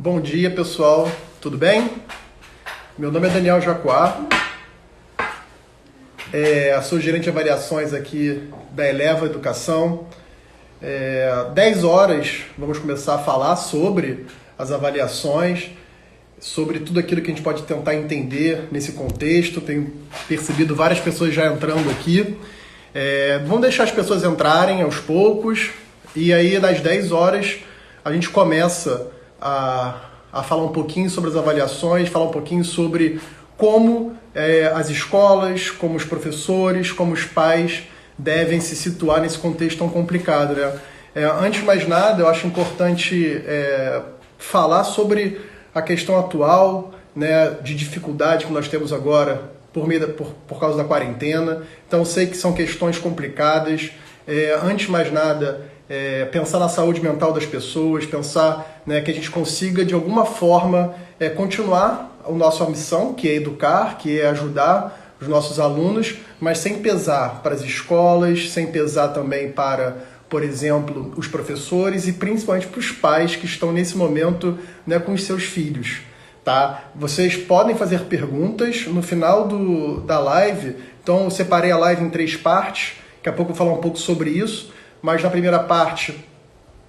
Bom dia, pessoal. Tudo bem? Meu nome é Daniel Jacuá. Sou gerente de avaliações aqui da Eleva Educação. 10 horas vamos começar a falar sobre as avaliações, sobre tudo aquilo que a gente pode tentar entender nesse contexto. Tenho percebido várias pessoas já entrando aqui. Vamos deixar as pessoas entrarem aos poucos e aí das 10 horas a gente começa a falar um pouquinho sobre as avaliações, falar um pouquinho sobre como as escolas, como os professores, como os pais devem se situar nesse contexto tão complicado, né? Antes de mais nada, eu acho importante falar sobre a questão atual, né, de dificuldade que nós temos agora por causa da quarentena. Então, eu sei que são questões complicadas. Antes de mais nada, pensar na saúde mental das pessoas, pensar, né, que a gente consiga, de alguma forma, continuar a nossa missão, que é educar, que é ajudar os nossos alunos, mas sem pesar para as escolas, sem pesar também para, por exemplo, os professores e principalmente para os pais que estão nesse momento, né, com os seus filhos. Tá? Vocês podem fazer perguntas no final da live. Então eu separei a live em 3 partes. Daqui a pouco eu vou falar um pouco sobre isso. Mas na primeira parte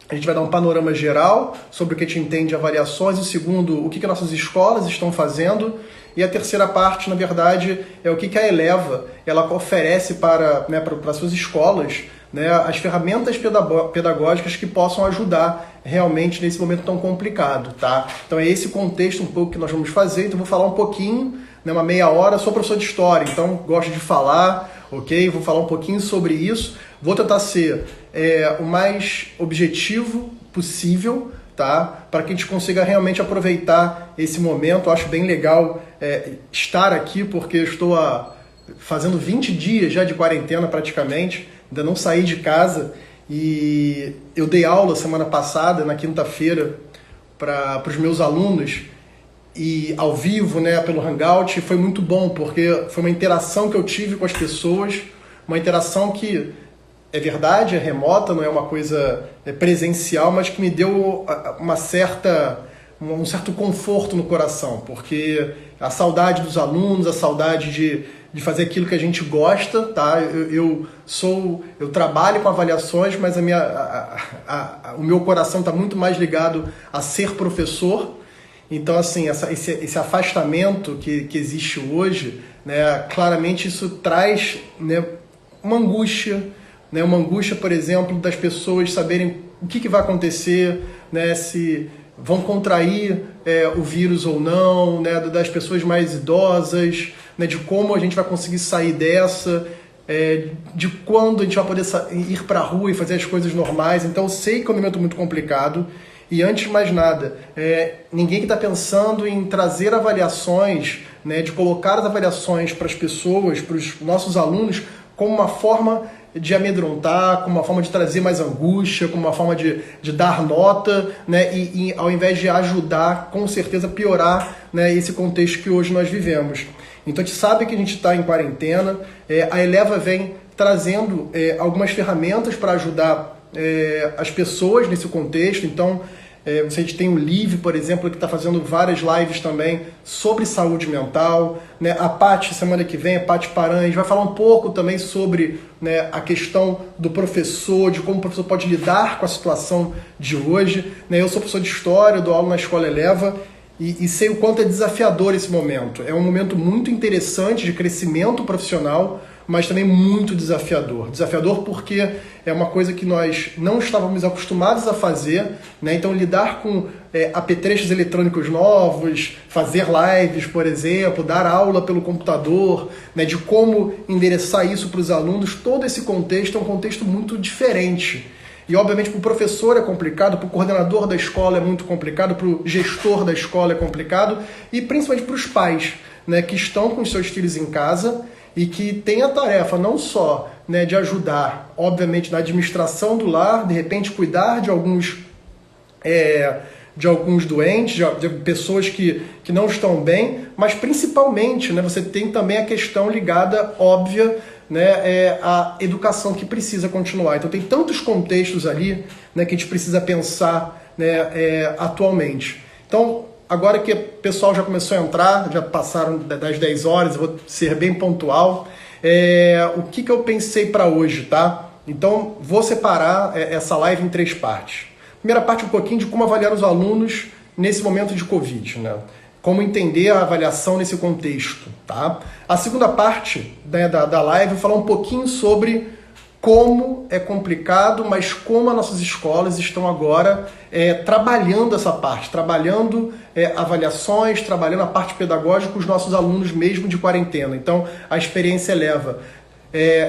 a gente vai dar um panorama geral sobre o que a gente entende de avaliações. O segundo, o que nossas escolas estão fazendo. E a terceira parte, na verdade, é o que a Eleva ela oferece para suas escolas, né, as ferramentas pedagógicas que possam ajudar realmente nesse momento tão complicado, tá? Então é esse contexto um pouco que nós vamos fazer. Então eu vou falar um pouquinho, né, uma meia hora. Sou professor de história, então gosto de falar, ok? Vou falar um pouquinho sobre isso. Vou tentar ser o mais objetivo possível, tá? Para que a gente consiga realmente aproveitar esse momento. Eu acho bem legal estar aqui, porque eu estou fazendo 20 dias já de quarentena praticamente, ainda não saí de casa, e eu dei aula semana passada, na quinta-feira, para os meus alunos, e ao vivo, né, pelo Hangout. Foi muito bom, porque foi uma interação que eu tive com as pessoas, uma interação que, é verdade, é remota, não é uma coisa presencial, mas que me deu um certo conforto no coração, porque a saudade dos alunos, a saudade de fazer aquilo que a gente gosta, tá? Eu trabalho com avaliações, mas o meu coração está muito mais ligado a ser professor. Então, assim, esse afastamento que existe hoje, né, claramente isso traz, né, uma angústia, por exemplo, das pessoas saberem o que vai acontecer, né, se vão contrair o vírus ou não, né, das pessoas mais idosas, né, de como a gente vai conseguir sair dessa, de quando a gente vai poder ir para a rua e fazer as coisas normais. Então eu sei que é um momento muito complicado. E antes de mais nada, ninguém que está pensando em trazer avaliações, né, de colocar as avaliações para as pessoas, para os nossos alunos, como uma forma de amedrontar, como uma forma de trazer mais angústia, como uma forma de dar nota, né, e ao invés de ajudar, com certeza piorar, né, esse contexto que hoje nós vivemos. Então a gente sabe que a gente está em quarentena. A Eleva vem trazendo algumas ferramentas para ajudar as pessoas nesse contexto. Então a gente tem o Live, por exemplo, que está fazendo várias lives também sobre saúde mental, né? A Paty, semana que vem, a Paty Paranhos, vai falar um pouco também sobre, né, a questão do professor, de como o professor pode lidar com a situação de hoje, né? Eu sou professor de história, dou aula na Escola Eleva, e sei o quanto é desafiador esse momento. É um momento muito interessante de crescimento profissional, mas também muito desafiador. Desafiador porque é uma coisa que nós não estávamos acostumados a fazer, né? Então lidar com apetrechos eletrônicos novos, fazer lives, por exemplo, dar aula pelo computador, né? De como endereçar isso para os alunos, todo esse contexto é um contexto muito diferente. E obviamente para o professor é complicado, para o coordenador da escola é muito complicado, para o gestor da escola é complicado, e principalmente para os pais, né, que estão com os seus filhos em casa e que têm a tarefa não só, né, de ajudar, obviamente, na administração do lar, de repente cuidar de alguns doentes, de pessoas que não estão bem, mas principalmente, né, você tem também a questão ligada, óbvia, né, a educação que precisa continuar. Então tem tantos contextos ali, né, que a gente precisa pensar, né, atualmente. Então, agora que o pessoal já começou a entrar, já passaram das 10 horas, eu vou ser bem pontual. O que eu pensei para hoje, tá? Então, vou separar essa live em 3 partes. Primeira parte, um pouquinho de como avaliar os alunos nesse momento de Covid, né? Como entender a avaliação nesse contexto, tá? A segunda parte, né, da live, eu vou falar um pouquinho sobre como é complicado, mas como as nossas escolas estão agora trabalhando essa parte, trabalhando avaliações, trabalhando a parte pedagógica com os nossos alunos mesmo de quarentena. Então, a experiência eleva.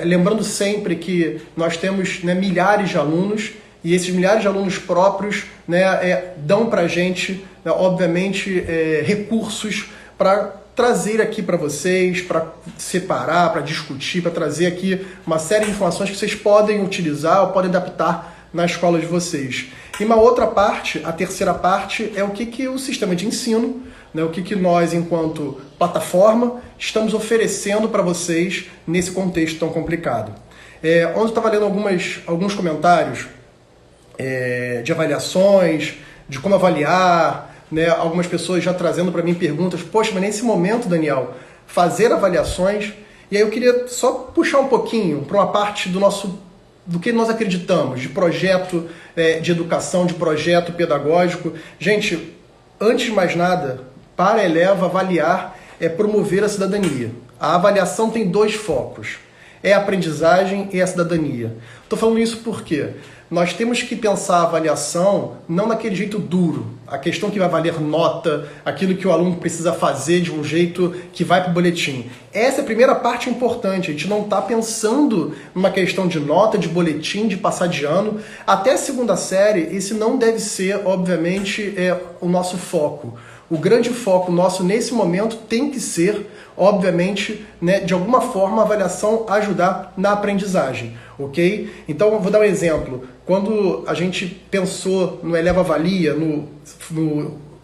Lembrando sempre que nós temos, né, milhares de alunos, e esses milhares de alunos próprios, né, dão para a gente, né, obviamente, recursos para trazer aqui para vocês, para separar, para discutir, para trazer aqui uma série de informações que vocês podem utilizar ou podem adaptar na escola de vocês. E uma outra parte, a terceira parte, é o que o sistema de ensino, né, o que nós, enquanto plataforma, estamos oferecendo para vocês nesse contexto tão complicado. Ontem eu estava lendo alguns comentários de avaliações, de como avaliar, né, algumas pessoas já trazendo para mim perguntas, poxa, mas nesse momento, Daniel, fazer avaliações, e aí eu queria só puxar um pouquinho para uma parte do que nós acreditamos, de projeto de educação, de projeto pedagógico. Gente, antes de mais nada, para a Eleva, avaliar é promover a cidadania. A avaliação tem 2 focos, a aprendizagem e a cidadania. Estou falando isso porque nós temos que pensar a avaliação não naquele jeito duro, a questão que vai valer nota, aquilo que o aluno precisa fazer de um jeito que vai para o boletim. Essa é a primeira parte importante, a gente não está pensando numa questão de nota, de boletim, de passar de ano. Até a 2ª série, esse não deve ser, obviamente, o nosso foco. O grande foco nosso nesse momento tem que ser, obviamente, né, de alguma forma a avaliação ajudar na aprendizagem, ok? Então, eu vou dar um exemplo. Quando a gente pensou no Eleva Avalia, no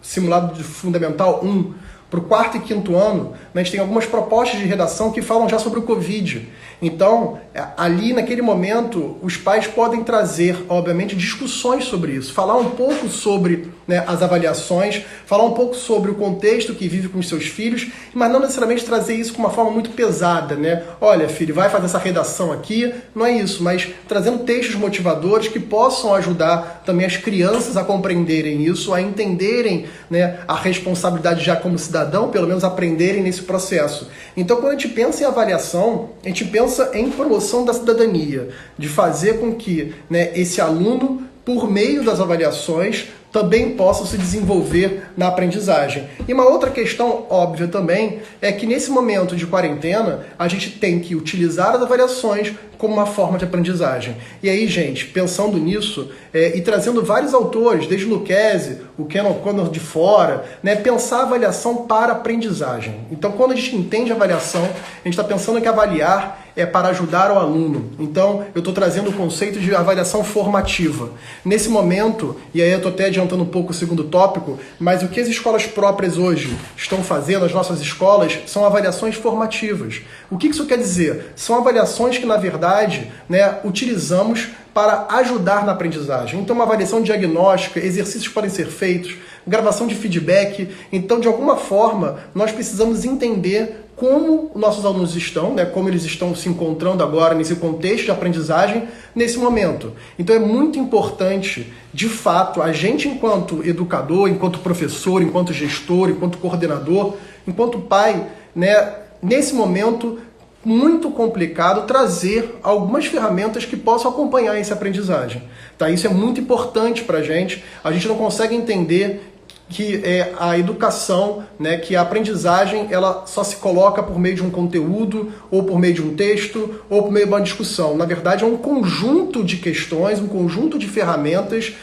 simulado de Fundamental 1, para o 4º e 5º ano, a gente tem algumas propostas de redação que falam já sobre o Covid. Então, ali naquele momento, os pais podem trazer, obviamente, discussões sobre isso, falar um pouco sobre, né, as avaliações, falar um pouco sobre o contexto que vive com os seus filhos, mas não necessariamente trazer isso com uma forma muito pesada, né? Olha, filho, vai fazer essa redação aqui, não é isso, mas trazendo textos motivadores que possam ajudar também as crianças a compreenderem isso, a entenderem, né, a responsabilidade já como cidadão, pelo menos aprenderem nesse processo. Então, quando a gente pensa em avaliação, a gente pensa em promoção da cidadania, de fazer com que, né, esse aluno, por meio das avaliações, também possa se desenvolver na aprendizagem. E uma outra questão óbvia também é que nesse momento de quarentena, a gente tem que utilizar as avaliações como uma forma de aprendizagem. E aí, gente, pensando nisso e trazendo vários autores, desde Lucchesi, o Ken O'Connor de fora, né, pensar a avaliação para aprendizagem. Então, quando a gente entende a avaliação, a gente está pensando que avaliar é para ajudar o aluno. Então, eu estou trazendo o conceito de avaliação formativa. Nesse momento, e aí eu estou até adiantando um pouco o segundo tópico, mas o que as escolas próprias hoje estão fazendo, as nossas escolas, são avaliações formativas. O que isso quer dizer? São avaliações que, na verdade, né, utilizamos para ajudar na aprendizagem. Então, uma avaliação diagnóstica, exercícios podem ser feitos, gravação de feedback. Então, de alguma forma, nós precisamos entender como nossos alunos estão, né, como eles estão se encontrando agora nesse contexto de aprendizagem, nesse momento. Então é muito importante, de fato, a gente enquanto educador, enquanto professor, enquanto gestor, enquanto coordenador, enquanto pai, né, nesse momento muito complicado, trazer algumas ferramentas que possam acompanhar essa aprendizagem. Tá? Isso é muito importante para a gente não consegue entender que a educação, né, que a aprendizagem, ela só se coloca por meio de um conteúdo, ou por meio de um texto, ou por meio de uma discussão. Na verdade, é um conjunto de questões, um conjunto de ferramentas,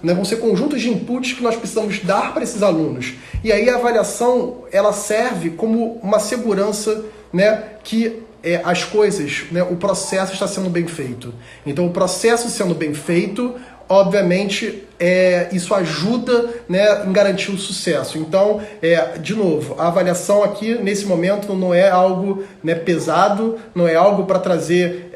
vão ser conjuntos de inputs que nós precisamos dar para esses alunos. E aí a avaliação, ela serve como uma segurança, né, que as coisas, né, o processo está sendo bem feito. Então, o processo sendo bem feito, obviamente, isso ajuda, né, em garantir o sucesso. Então, de novo, a avaliação aqui, nesse momento, não é algo, né, pesado, não é algo para trazer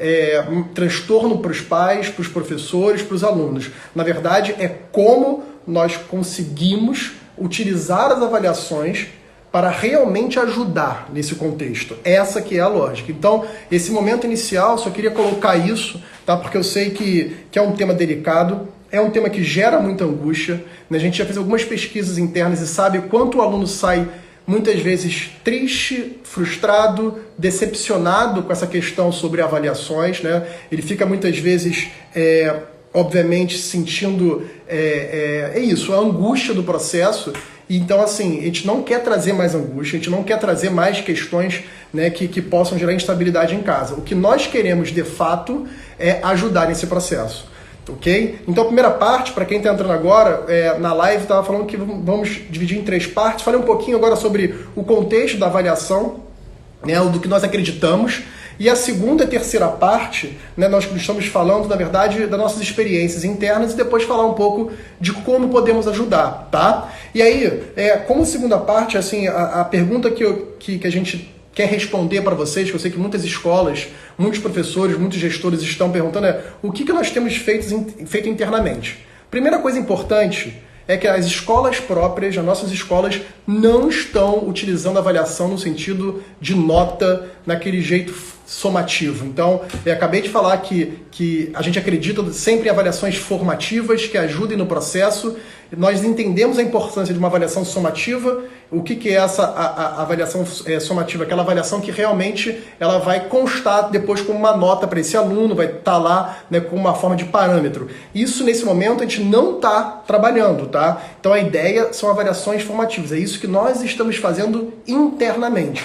um transtorno para os pais, para os professores, para os alunos. Na verdade, é como nós conseguimos, utilizar as avaliações para realmente ajudar nesse contexto. Essa que é a lógica. Então, esse momento inicial, só queria colocar isso, tá? Porque eu sei que é um tema delicado, é um tema que gera muita angústia, né? A gente já fez algumas pesquisas internas e sabe quanto o aluno sai muitas vezes triste, frustrado, decepcionado com essa questão sobre avaliações, né? Ele fica muitas vezes, obviamente, sentindo a angústia do processo. Então, assim, a gente não quer trazer mais angústia, a gente não quer trazer mais questões, né, que possam gerar instabilidade em casa. O que nós queremos, de fato, é ajudar nesse processo. Ok? Então, a primeira parte, para quem está entrando agora, na live estava falando que vamos dividir em 3 partes. Falei um pouquinho agora sobre o contexto da avaliação, né, do que nós acreditamos. E a segunda e terceira parte, né, nós estamos falando, na verdade, das nossas experiências internas e depois falar um pouco de como podemos ajudar, tá? E aí, como segunda parte, assim, a pergunta que a gente quer responder para vocês, que eu sei que muitas escolas, muitos professores, muitos gestores estão perguntando, o que nós temos feito internamente? Primeira coisa importante é que as escolas próprias, as nossas escolas, não estão utilizando a avaliação no sentido de nota, naquele jeito somativo. Então, eu acabei de falar que a gente acredita sempre em avaliações formativas que ajudem no processo. Nós entendemos a importância de uma avaliação somativa. O que é essa a avaliação somativa? Aquela avaliação que realmente ela vai constar depois como uma nota para esse aluno, vai estar lá, né, como uma forma de parâmetro. Isso, nesse momento, a gente não está trabalhando, tá? Então, a ideia são avaliações formativas. É isso que nós estamos fazendo internamente.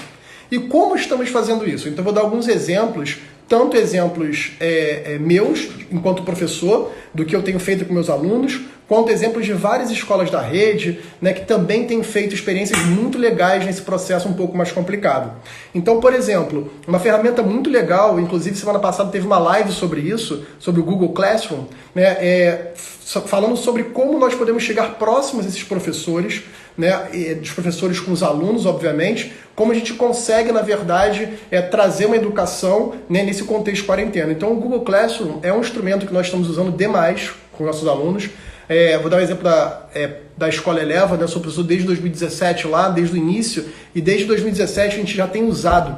E como estamos fazendo isso? Então, eu vou dar alguns exemplos, tanto exemplos meus, enquanto professor, do que eu tenho feito com meus alunos, quanto exemplos de várias escolas da rede, né, que também têm feito experiências muito legais nesse processo um pouco mais complicado. Então, por exemplo, uma ferramenta muito legal, inclusive semana passada teve uma live sobre isso, sobre o Google Classroom, né, falando sobre como nós podemos chegar próximos desses professores, né, dos professores com os alunos, obviamente, como a gente consegue, na verdade, trazer uma educação, né, nesse contexto de quarentena. Então, o Google Classroom é um instrumento que nós estamos usando demais com nossos alunos. Vou dar um exemplo da Escola Eleva, né? Eu sou professor desde 2017 lá, desde o início, e desde 2017 a gente já tem usado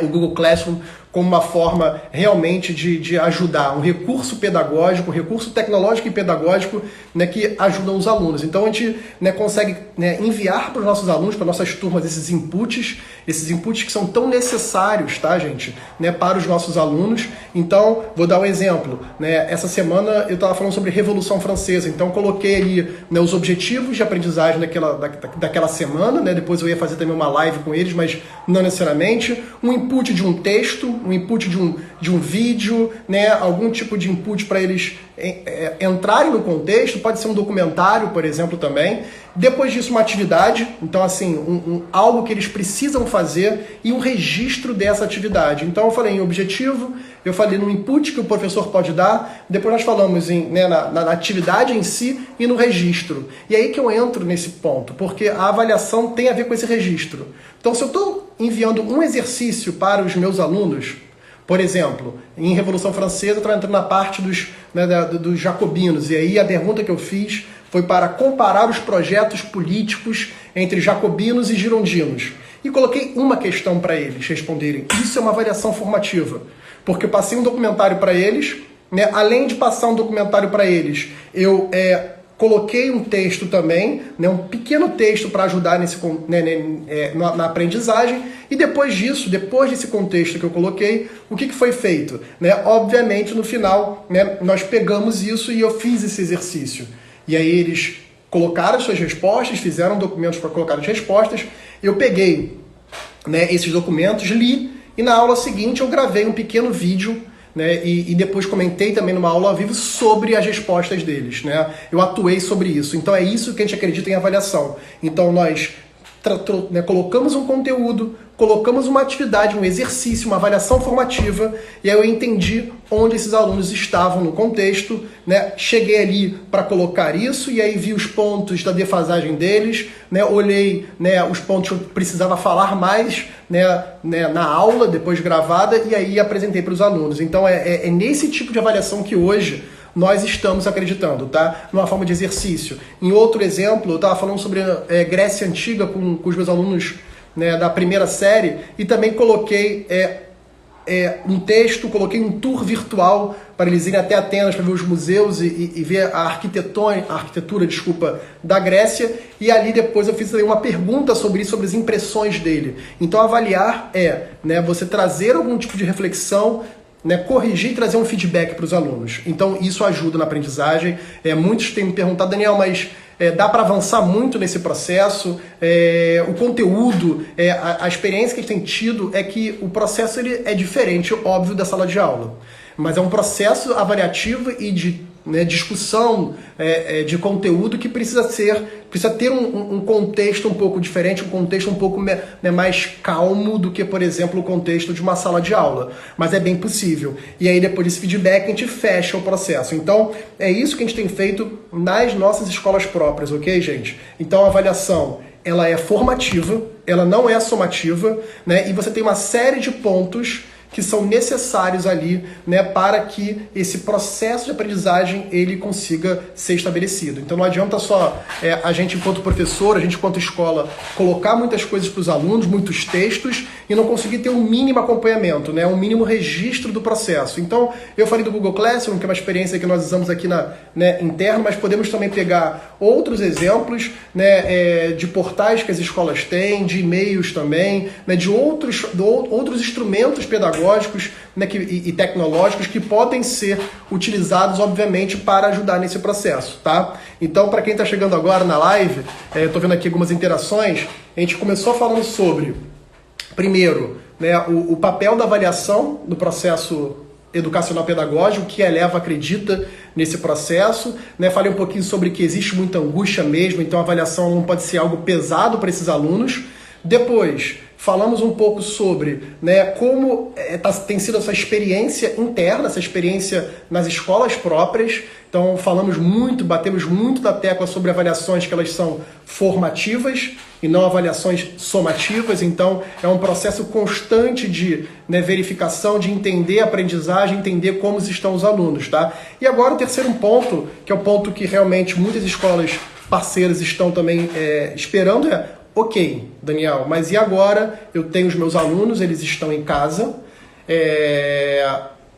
o Google Classroom como uma forma realmente de ajudar, um recurso pedagógico, um recurso tecnológico e pedagógico, né, que ajudam os alunos. Então a gente, né, consegue, né, enviar para os nossos alunos, para nossas turmas, esses inputs que são tão necessários, tá, gente, né, para os nossos alunos. Então, vou dar um exemplo, né, essa semana eu estava falando sobre Revolução Francesa, então coloquei ali, né, os objetivos de aprendizagem daquela semana, né, depois eu ia fazer também uma live com eles, mas não necessariamente, um input de um texto, um input de um vídeo, né, algum tipo de input para eles entrarem no contexto, pode ser um documentário, por exemplo, também. Depois disso, uma atividade, então assim, algo que eles precisam fazer e um registro dessa atividade. Então eu falei em objetivo, eu falei no input que o professor pode dar, depois nós falamos na atividade em si e no registro. E aí que eu entro nesse ponto, porque a avaliação tem a ver com esse registro. Então se eu estou enviando um exercício para os meus alunos, por exemplo, em Revolução Francesa, eu estava entrando na parte dos jacobinos, e aí a pergunta que eu fiz foi para comparar os projetos políticos entre jacobinos e girondinos. E coloquei uma questão para eles responderem. Isso é uma avaliação formativa, porque eu passei um documentário para eles, né? Além de passar um documentário para eles, eu coloquei um texto também, né, um pequeno texto para ajudar na aprendizagem, e depois disso, depois desse contexto que eu coloquei, o que foi feito? Né? Obviamente, no final, né, nós pegamos isso e eu fiz esse exercício. E aí eles colocaram as suas respostas, fizeram documentos para colocar as respostas, eu peguei, né, esses documentos, li, e na aula seguinte eu gravei um pequeno vídeo, né, e depois comentei também numa aula ao vivo sobre as respostas deles, né? Eu atuei sobre isso. Então é isso que a gente acredita em avaliação. Então nós colocamos um conteúdo, colocamos uma atividade, um exercício, uma avaliação formativa, e aí eu entendi onde esses alunos estavam no contexto, né? Cheguei ali para colocar isso, e aí vi os pontos da defasagem deles, né? Olhei, né, os pontos que eu precisava falar mais, né, na aula, depois gravada, e aí apresentei para os alunos. Então é nesse tipo de avaliação que hoje nós estamos acreditando, tá? Numa forma de exercício. Em outro exemplo, eu estava falando sobre Grécia Antiga com os meus alunos, né, da primeira série, e também coloquei um texto, coloquei um tour virtual para eles irem até Atenas para ver os museus e ver a arquitetura, da Grécia, e ali depois eu fiz uma pergunta sobre isso, sobre as impressões dele. Então avaliar né, você trazer algum tipo de reflexão, né, corrigir e trazer um feedback para os alunos. Então isso ajuda na aprendizagem. Muitos têm me perguntado, Daniel, mas dá para avançar muito nesse processo? O conteúdo, a experiência que a gente tem tido é que o processo ele é diferente, óbvio, da sala de aula. Mas é um processo avaliativo e de discussão de conteúdo que precisa ter um contexto um pouco diferente, um contexto um pouco mais calmo do que, por exemplo, o contexto de uma sala de aula. Mas é bem possível. E aí, depois desse feedback, a gente fecha o processo. Então, é isso que a gente tem feito nas nossas escolas próprias, ok, gente? Então, a avaliação, ela é formativa, ela não é somativa, né? E você tem uma série de pontos que são necessários ali, né, para que esse processo de aprendizagem ele consiga ser estabelecido. Então não adianta só a gente, enquanto professor, a gente, enquanto escola, colocar muitas coisas para os alunos, muitos textos, e não conseguir ter um mínimo acompanhamento, né, um mínimo registro do processo. Então, eu falei do Google Classroom, que é uma experiência que nós usamos aqui interna, mas podemos também pegar outros exemplos, né, de portais que as escolas têm, de e-mails também, né, de outros instrumentos pedagógicos, né, e tecnológicos que podem ser utilizados, obviamente, para ajudar nesse processo, tá? Então, para quem está chegando agora na live, estou vendo aqui algumas interações, a gente começou falando sobre, primeiro, né, o papel da avaliação no processo educacional pedagógico, que a Eleva acredita nesse processo, né? Falei um pouquinho sobre que existe muita angústia mesmo, então a avaliação não pode ser algo pesado para esses alunos. Depois, falamos um pouco sobre, né, como tem sido essa experiência interna, essa experiência nas escolas próprias. Então batemos muito na tecla sobre avaliações que elas são formativas e não avaliações somativas. Então é um processo constante de, né, verificação, de entender a aprendizagem, entender como estão os alunos, tá? E agora o terceiro ponto, que é o ponto que realmente muitas escolas parceiras estão também esperando, ok, Daniel, mas e agora? Eu tenho os meus alunos, eles estão em casa,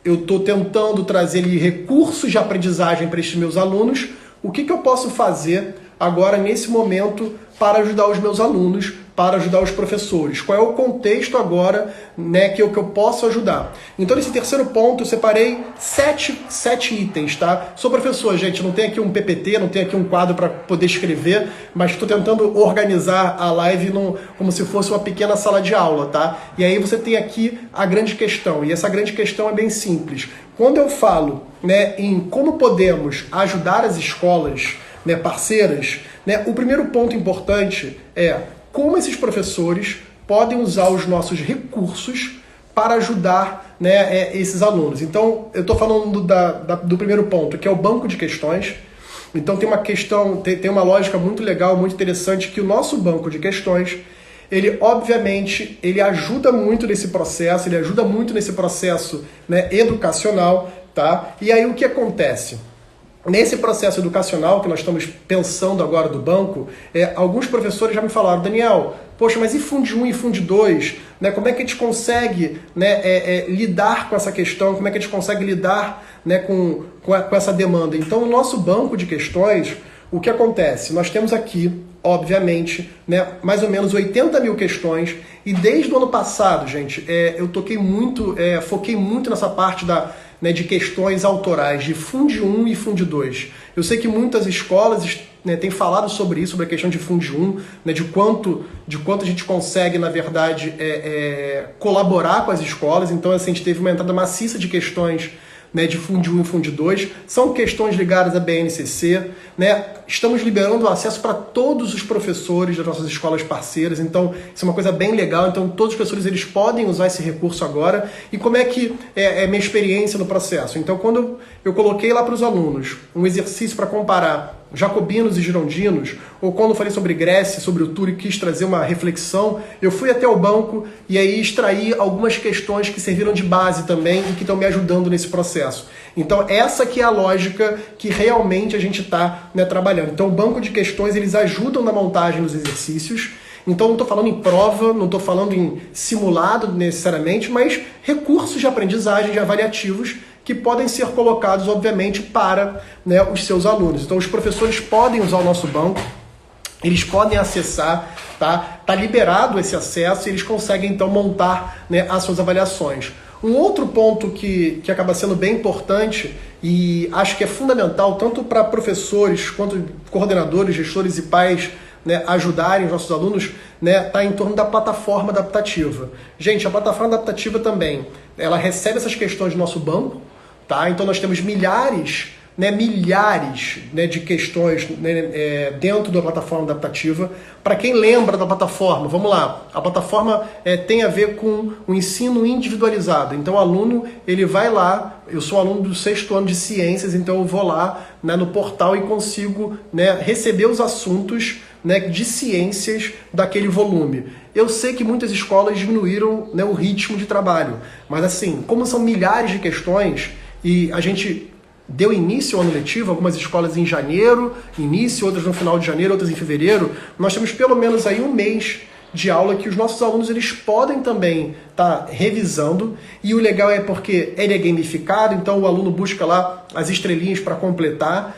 eu estou tentando trazer recursos de aprendizagem para estes meus alunos. O que eu posso fazer agora, nesse momento, para ajudar os meus alunos, para ajudar os professores? Qual é o contexto agora, né, que eu posso ajudar? Então, nesse terceiro ponto, eu separei sete itens, tá? Sou professor, gente, não tem aqui um PPT, não tem aqui um quadro para poder escrever, mas estou tentando organizar a live como se fosse uma pequena sala de aula, tá? E aí você tem aqui a grande questão, e essa grande questão é bem simples. Quando eu falo, né, em como podemos ajudar as escolas, né, parceiras, né, o primeiro ponto importante é como esses professores podem usar os nossos recursos para ajudar, né, esses alunos. Então, eu estou falando do primeiro ponto, que é o banco de questões. Então, tem uma questão, tem uma lógica muito legal, muito interessante, que o nosso banco de questões, ele, obviamente, ele ajuda muito nesse processo, né, educacional, tá? E aí, o que acontece? Nesse processo educacional que nós estamos pensando agora do banco, alguns professores já me falaram, Daniel, poxa, mas e Fundo 1 e Fundo 2? Né, como é que a gente consegue, né, lidar com essa questão? Como é que a gente consegue lidar, né, com essa demanda? Então, o nosso banco de questões, o que acontece? Nós temos aqui, obviamente, né, mais ou menos 80 mil questões, e desde o ano passado, gente, eu foquei muito nessa parte de questões autorais, de Fundo 1 e Fundo 2. Eu sei que muitas escolas, né, têm falado sobre isso, sobre a questão de Fundo 1, né, de quanto a gente consegue, na verdade, colaborar com as escolas. Então, assim, a gente teve uma entrada maciça de questões, né, de Fundo 1 e Fundo 2, são questões ligadas à BNCC, né? Estamos liberando o acesso para todos os professores das nossas escolas parceiras, então isso é uma coisa bem legal. Então todos os professores eles podem usar esse recurso agora. E como é que é minha experiência no processo? Então, quando eu coloquei lá para os alunos um exercício para comparar jacobinos e girondinos, ou quando eu falei sobre Grécia, sobre o tour e quis trazer uma reflexão, eu fui até o banco e aí extraí algumas questões que serviram de base também e que estão me ajudando nesse processo. Então essa que é a lógica que realmente a gente está, né, trabalhando. Então o banco de questões, eles ajudam na montagem dos exercícios. Então não estou falando em prova, não estou falando em simulado necessariamente, mas recursos de aprendizagem, de avaliativos, que podem ser colocados, obviamente, para, né, os seus alunos. Então os professores podem usar o nosso banco, eles podem acessar, tá? Tá liberado esse acesso e eles conseguem então montar, né, as suas avaliações. Um outro ponto que acaba sendo bem importante e acho que é fundamental tanto para professores quanto coordenadores, gestores e pais, né, ajudarem os nossos alunos, né, tá em torno da plataforma adaptativa. Gente, a plataforma adaptativa também, ela recebe essas questões do nosso banco, tá? Então nós temos milhares, né, de questões, né, dentro da plataforma adaptativa. Para quem lembra da plataforma, vamos lá, a plataforma tem a ver com o ensino individualizado. Então o aluno, ele vai lá, eu sou aluno do 6º ano de ciências, então eu vou lá, né, no portal e consigo, né, receber os assuntos, né, de ciências daquele volume. Eu sei que muitas escolas diminuíram, né, o ritmo de trabalho, mas assim, como são milhares de questões e a gente deu início ao ano letivo, algumas escolas em janeiro, início, outras no final de janeiro, outras em fevereiro, nós temos pelo menos aí um mês de aula que os nossos alunos eles podem também estar revisando, e o legal é porque ele é gamificado, então o aluno busca lá as estrelinhas para completar,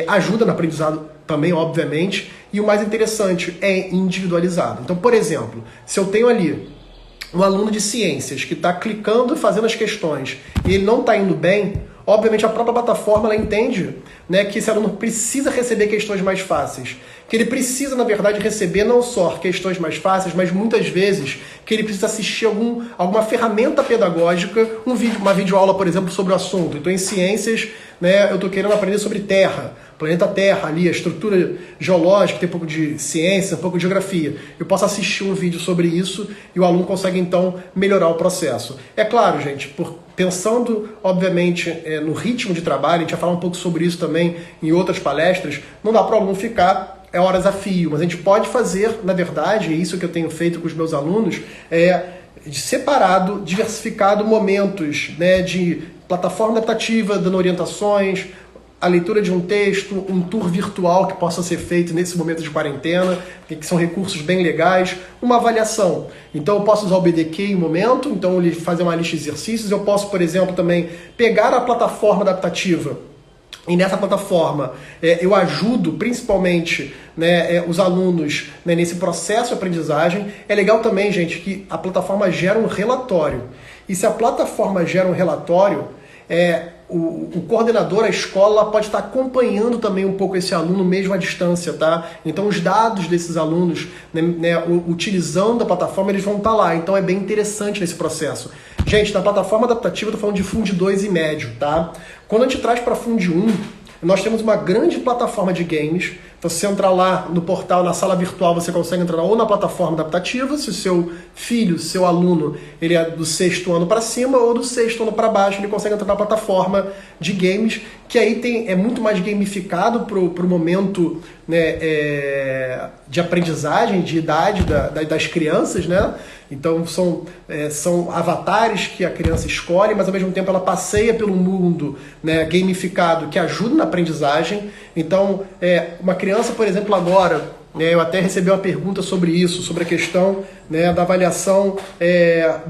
ajuda no aprendizado também, obviamente, e o mais interessante é individualizado. Então, por exemplo, se eu tenho ali um aluno de ciências que está clicando e fazendo as questões e ele não está indo bem, obviamente a própria plataforma ela entende, né, que esse aluno precisa receber questões mais fáceis, que ele precisa, na verdade, receber não só questões mais fáceis, mas muitas vezes que ele precisa assistir alguma ferramenta pedagógica, uma videoaula, por exemplo, sobre o assunto. Então, em ciências, né, eu estou querendo aprender sobre Terra, planeta Terra ali, a estrutura geológica, tem um pouco de ciência, um pouco de geografia. Eu posso assistir um vídeo sobre isso e o aluno consegue, então, melhorar o processo. É claro, gente, pensando, obviamente, no ritmo de trabalho, a gente vai falar um pouco sobre isso também em outras palestras, não dá para o aluno ficar horas a fio, mas a gente pode fazer, na verdade, é isso que eu tenho feito com os meus alunos, de separado, diversificado momentos, né, de plataforma adaptativa, dando orientações, a leitura de um texto, um tour virtual que possa ser feito nesse momento de quarentena, que são recursos bem legais, uma avaliação. Então eu posso usar o BDQ em momento, então ele fazer uma lista de exercícios, eu posso, por exemplo, também pegar a plataforma adaptativa e nessa plataforma eu ajudo principalmente, né, os alunos, né, nesse processo de aprendizagem. É legal também, gente, que a plataforma gera um relatório. E se a plataforma gera um relatório, o coordenador, a escola, pode estar acompanhando também um pouco esse aluno mesmo à distância, tá? Então os dados desses alunos, né, utilizando a plataforma, eles vão estar lá. Então é bem interessante nesse processo. Gente, na plataforma adaptativa eu estou falando de Fund 2 e médio, tá? Quando a gente traz para Fund 1, nós temos uma grande plataforma de games. Então, se você entrar lá no portal, na sala virtual, você consegue entrar ou na plataforma adaptativa, se o seu filho, seu aluno, ele é do 6º ano para cima, ou do 6º ano para baixo, ele consegue entrar na plataforma de games, que aí é muito mais gamificado para o momento, né, de aprendizagem, de idade das crianças, né? Então são avatares que a criança escolhe, mas ao mesmo tempo ela passeia pelo mundo, né, gamificado, que ajuda na aprendizagem. Então uma criança, por exemplo, agora, eu até recebi uma pergunta sobre isso, sobre a questão, né, da avaliação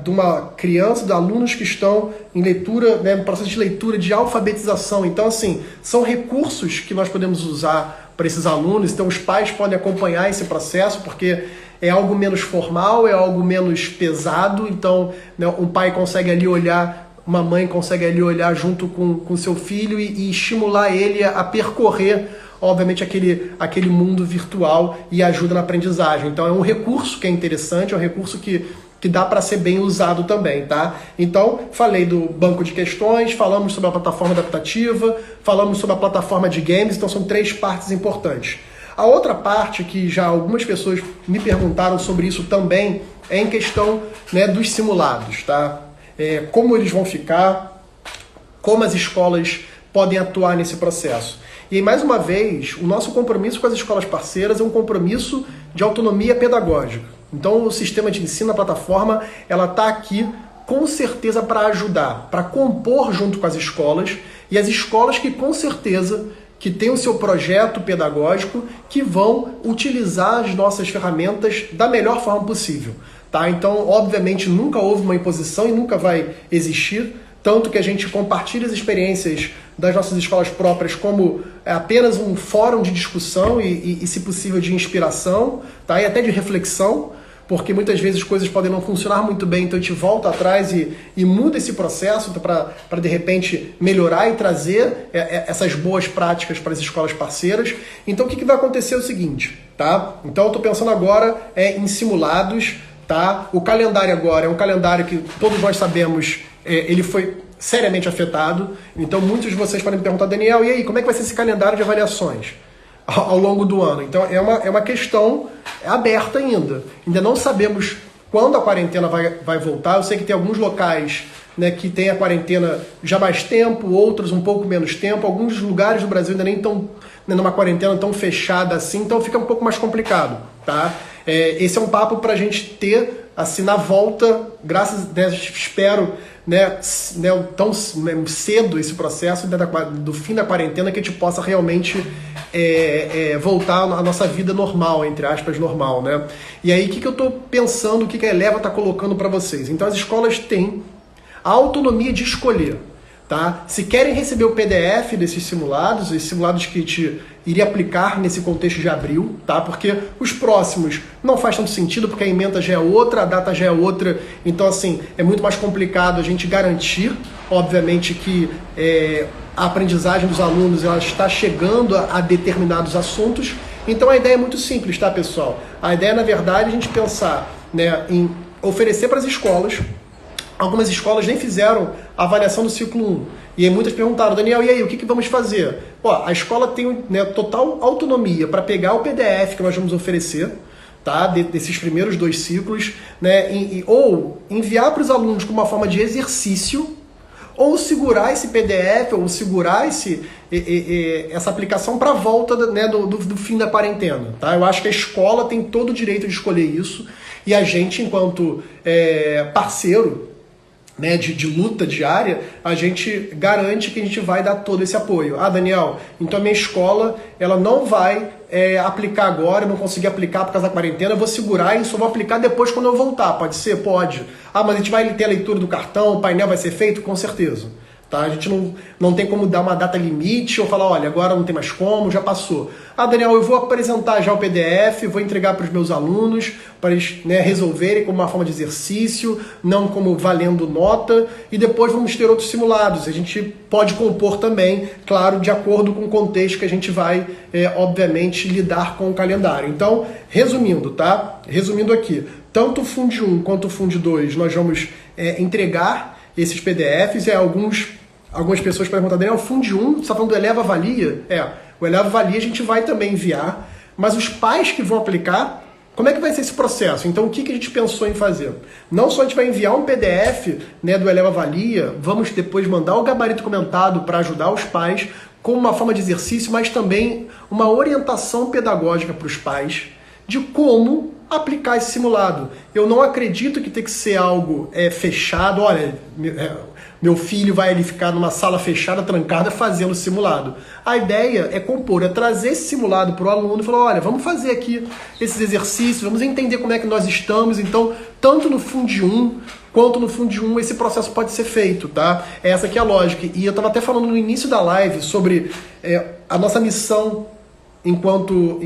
de uma criança, de alunos que estão em leitura, né, no processo de leitura, de alfabetização. Então, assim, são recursos que nós podemos usar para esses alunos. Então, os pais podem acompanhar esse processo, porque é algo menos formal, é algo menos pesado. Então, né, um pai consegue ali olhar, uma mãe consegue ali olhar junto com seu filho e estimular ele a percorrer, obviamente, aquele mundo virtual e ajuda na aprendizagem. Então é um recurso que é interessante, é um recurso que dá para ser bem usado também, tá? Então, falei do banco de questões, falamos sobre a plataforma adaptativa, falamos sobre a plataforma de games, então são 3 partes importantes. A outra parte que já algumas pessoas me perguntaram sobre isso também é em questão, né, dos simulados, tá? Como eles vão ficar, como as escolas podem atuar nesse processo. E aí, mais uma vez, o nosso compromisso com as escolas parceiras é um compromisso de autonomia pedagógica. Então, o sistema de ensino, a plataforma, ela está aqui com certeza para ajudar, para compor junto com as escolas, e as escolas que com certeza que têm o seu projeto pedagógico, que vão utilizar as nossas ferramentas da melhor forma possível. Tá? Então, obviamente, nunca houve uma imposição e nunca vai existir, tanto que a gente compartilha as experiências das nossas escolas próprias como apenas um fórum de discussão e se possível, de inspiração, tá? E até de reflexão, porque muitas vezes coisas podem não funcionar muito bem, então a gente volta atrás e muda esse processo para de repente melhorar e trazer essas boas práticas para as escolas parceiras. Então o que vai acontecer é o seguinte, tá? Então eu estou pensando agora em simulados, tá? O calendário agora é um calendário que todos nós sabemos, ele foi seriamente afetado, então muitos de vocês podem me perguntar, Daniel, e aí, como é que vai ser esse calendário de avaliações ao longo do ano? Então é uma questão aberta ainda. Ainda não sabemos quando a quarentena vai voltar. Eu sei que tem alguns locais, né, que tem a quarentena já há mais tempo, outros um pouco menos tempo. Alguns lugares do Brasil ainda nem estão, né, numa quarentena tão fechada assim, então fica um pouco mais complicado. Tá? Esse é um papo para a gente ter assim na volta, graças a Deus, espero, né, tão cedo esse processo do fim da quarentena, que a gente possa realmente voltar à nossa vida normal, entre aspas, normal, né? E aí, o que eu estou pensando, o que a Eleva está colocando para vocês? Então, as escolas têm a autonomia de escolher, tá? Se querem receber o PDF desses simulados, esses simulados que a gente iria aplicar nesse contexto de abril, tá? Porque os próximos não faz tanto sentido, porque a ementa já é outra, a data já é outra, então assim, é muito mais complicado a gente garantir, obviamente, que a aprendizagem dos alunos ela está chegando a determinados assuntos. Então a ideia é muito simples, tá, pessoal? A ideia, na verdade, é a gente pensar, né, em oferecer para as escolas. Algumas escolas nem fizeram a avaliação do ciclo 1. E aí muitas perguntaram, Daniel, e aí, o que vamos fazer? Ó, a escola tem, né, total autonomia para pegar o PDF que nós vamos oferecer, tá, desses primeiros 2 ciclos, né, ou enviar para os alunos como uma forma de exercício, ou segurar esse PDF, ou segurar essa aplicação para a volta, né, do fim da quarentena. Tá? Eu acho que a escola tem todo o direito de escolher isso, e a gente, enquanto parceiro, né, de luta diária, a gente garante que a gente vai dar todo esse apoio. Ah, Daniel, então a minha escola ela não vai aplicar agora, eu não consegui aplicar por causa da quarentena, eu vou segurar e só vou aplicar depois quando eu voltar. Pode ser? Pode. Ah, mas a gente vai ter a leitura do cartão, o painel vai ser feito? Com certeza. Tá? A gente não tem como dar uma data limite ou falar, olha, agora não tem mais como, já passou. Ah, Daniel, eu vou apresentar já o PDF, vou entregar para os meus alunos, para eles, né, resolverem como uma forma de exercício, não como valendo nota, e depois vamos ter outros simulados. A gente pode compor também, claro, de acordo com o contexto que a gente vai, obviamente, lidar com o calendário. Então, resumindo, tá? Resumindo aqui, tanto o Funde 1 quanto o Funde 2, nós vamos entregar esses PDFs, e algumas pessoas perguntam, Daniel, o Funde 1, você está falando do Eleva Avalia? O Eleva Avalia a gente vai também enviar, mas os pais que vão aplicar, como é que vai ser esse processo? Então, o que a gente pensou em fazer? Não só a gente vai enviar um PDF, né, do Eleva Avalia, vamos depois mandar o gabarito comentado para ajudar os pais, como uma forma de exercício, mas também uma orientação pedagógica para os pais de como aplicar esse simulado. Eu não acredito que tem que ser algo fechado. Olha, meu filho vai ali ficar numa sala fechada, trancada, fazendo o simulado. A ideia é compor, é trazer esse simulado para o aluno e falar, olha, vamos fazer aqui esses exercícios, vamos entender como é que nós estamos. Então, tanto no Funde 1 quanto no Funde 1, esse processo pode ser feito, tá? Essa aqui é a lógica. E eu estava até falando no início da live sobre a nossa missão enquanto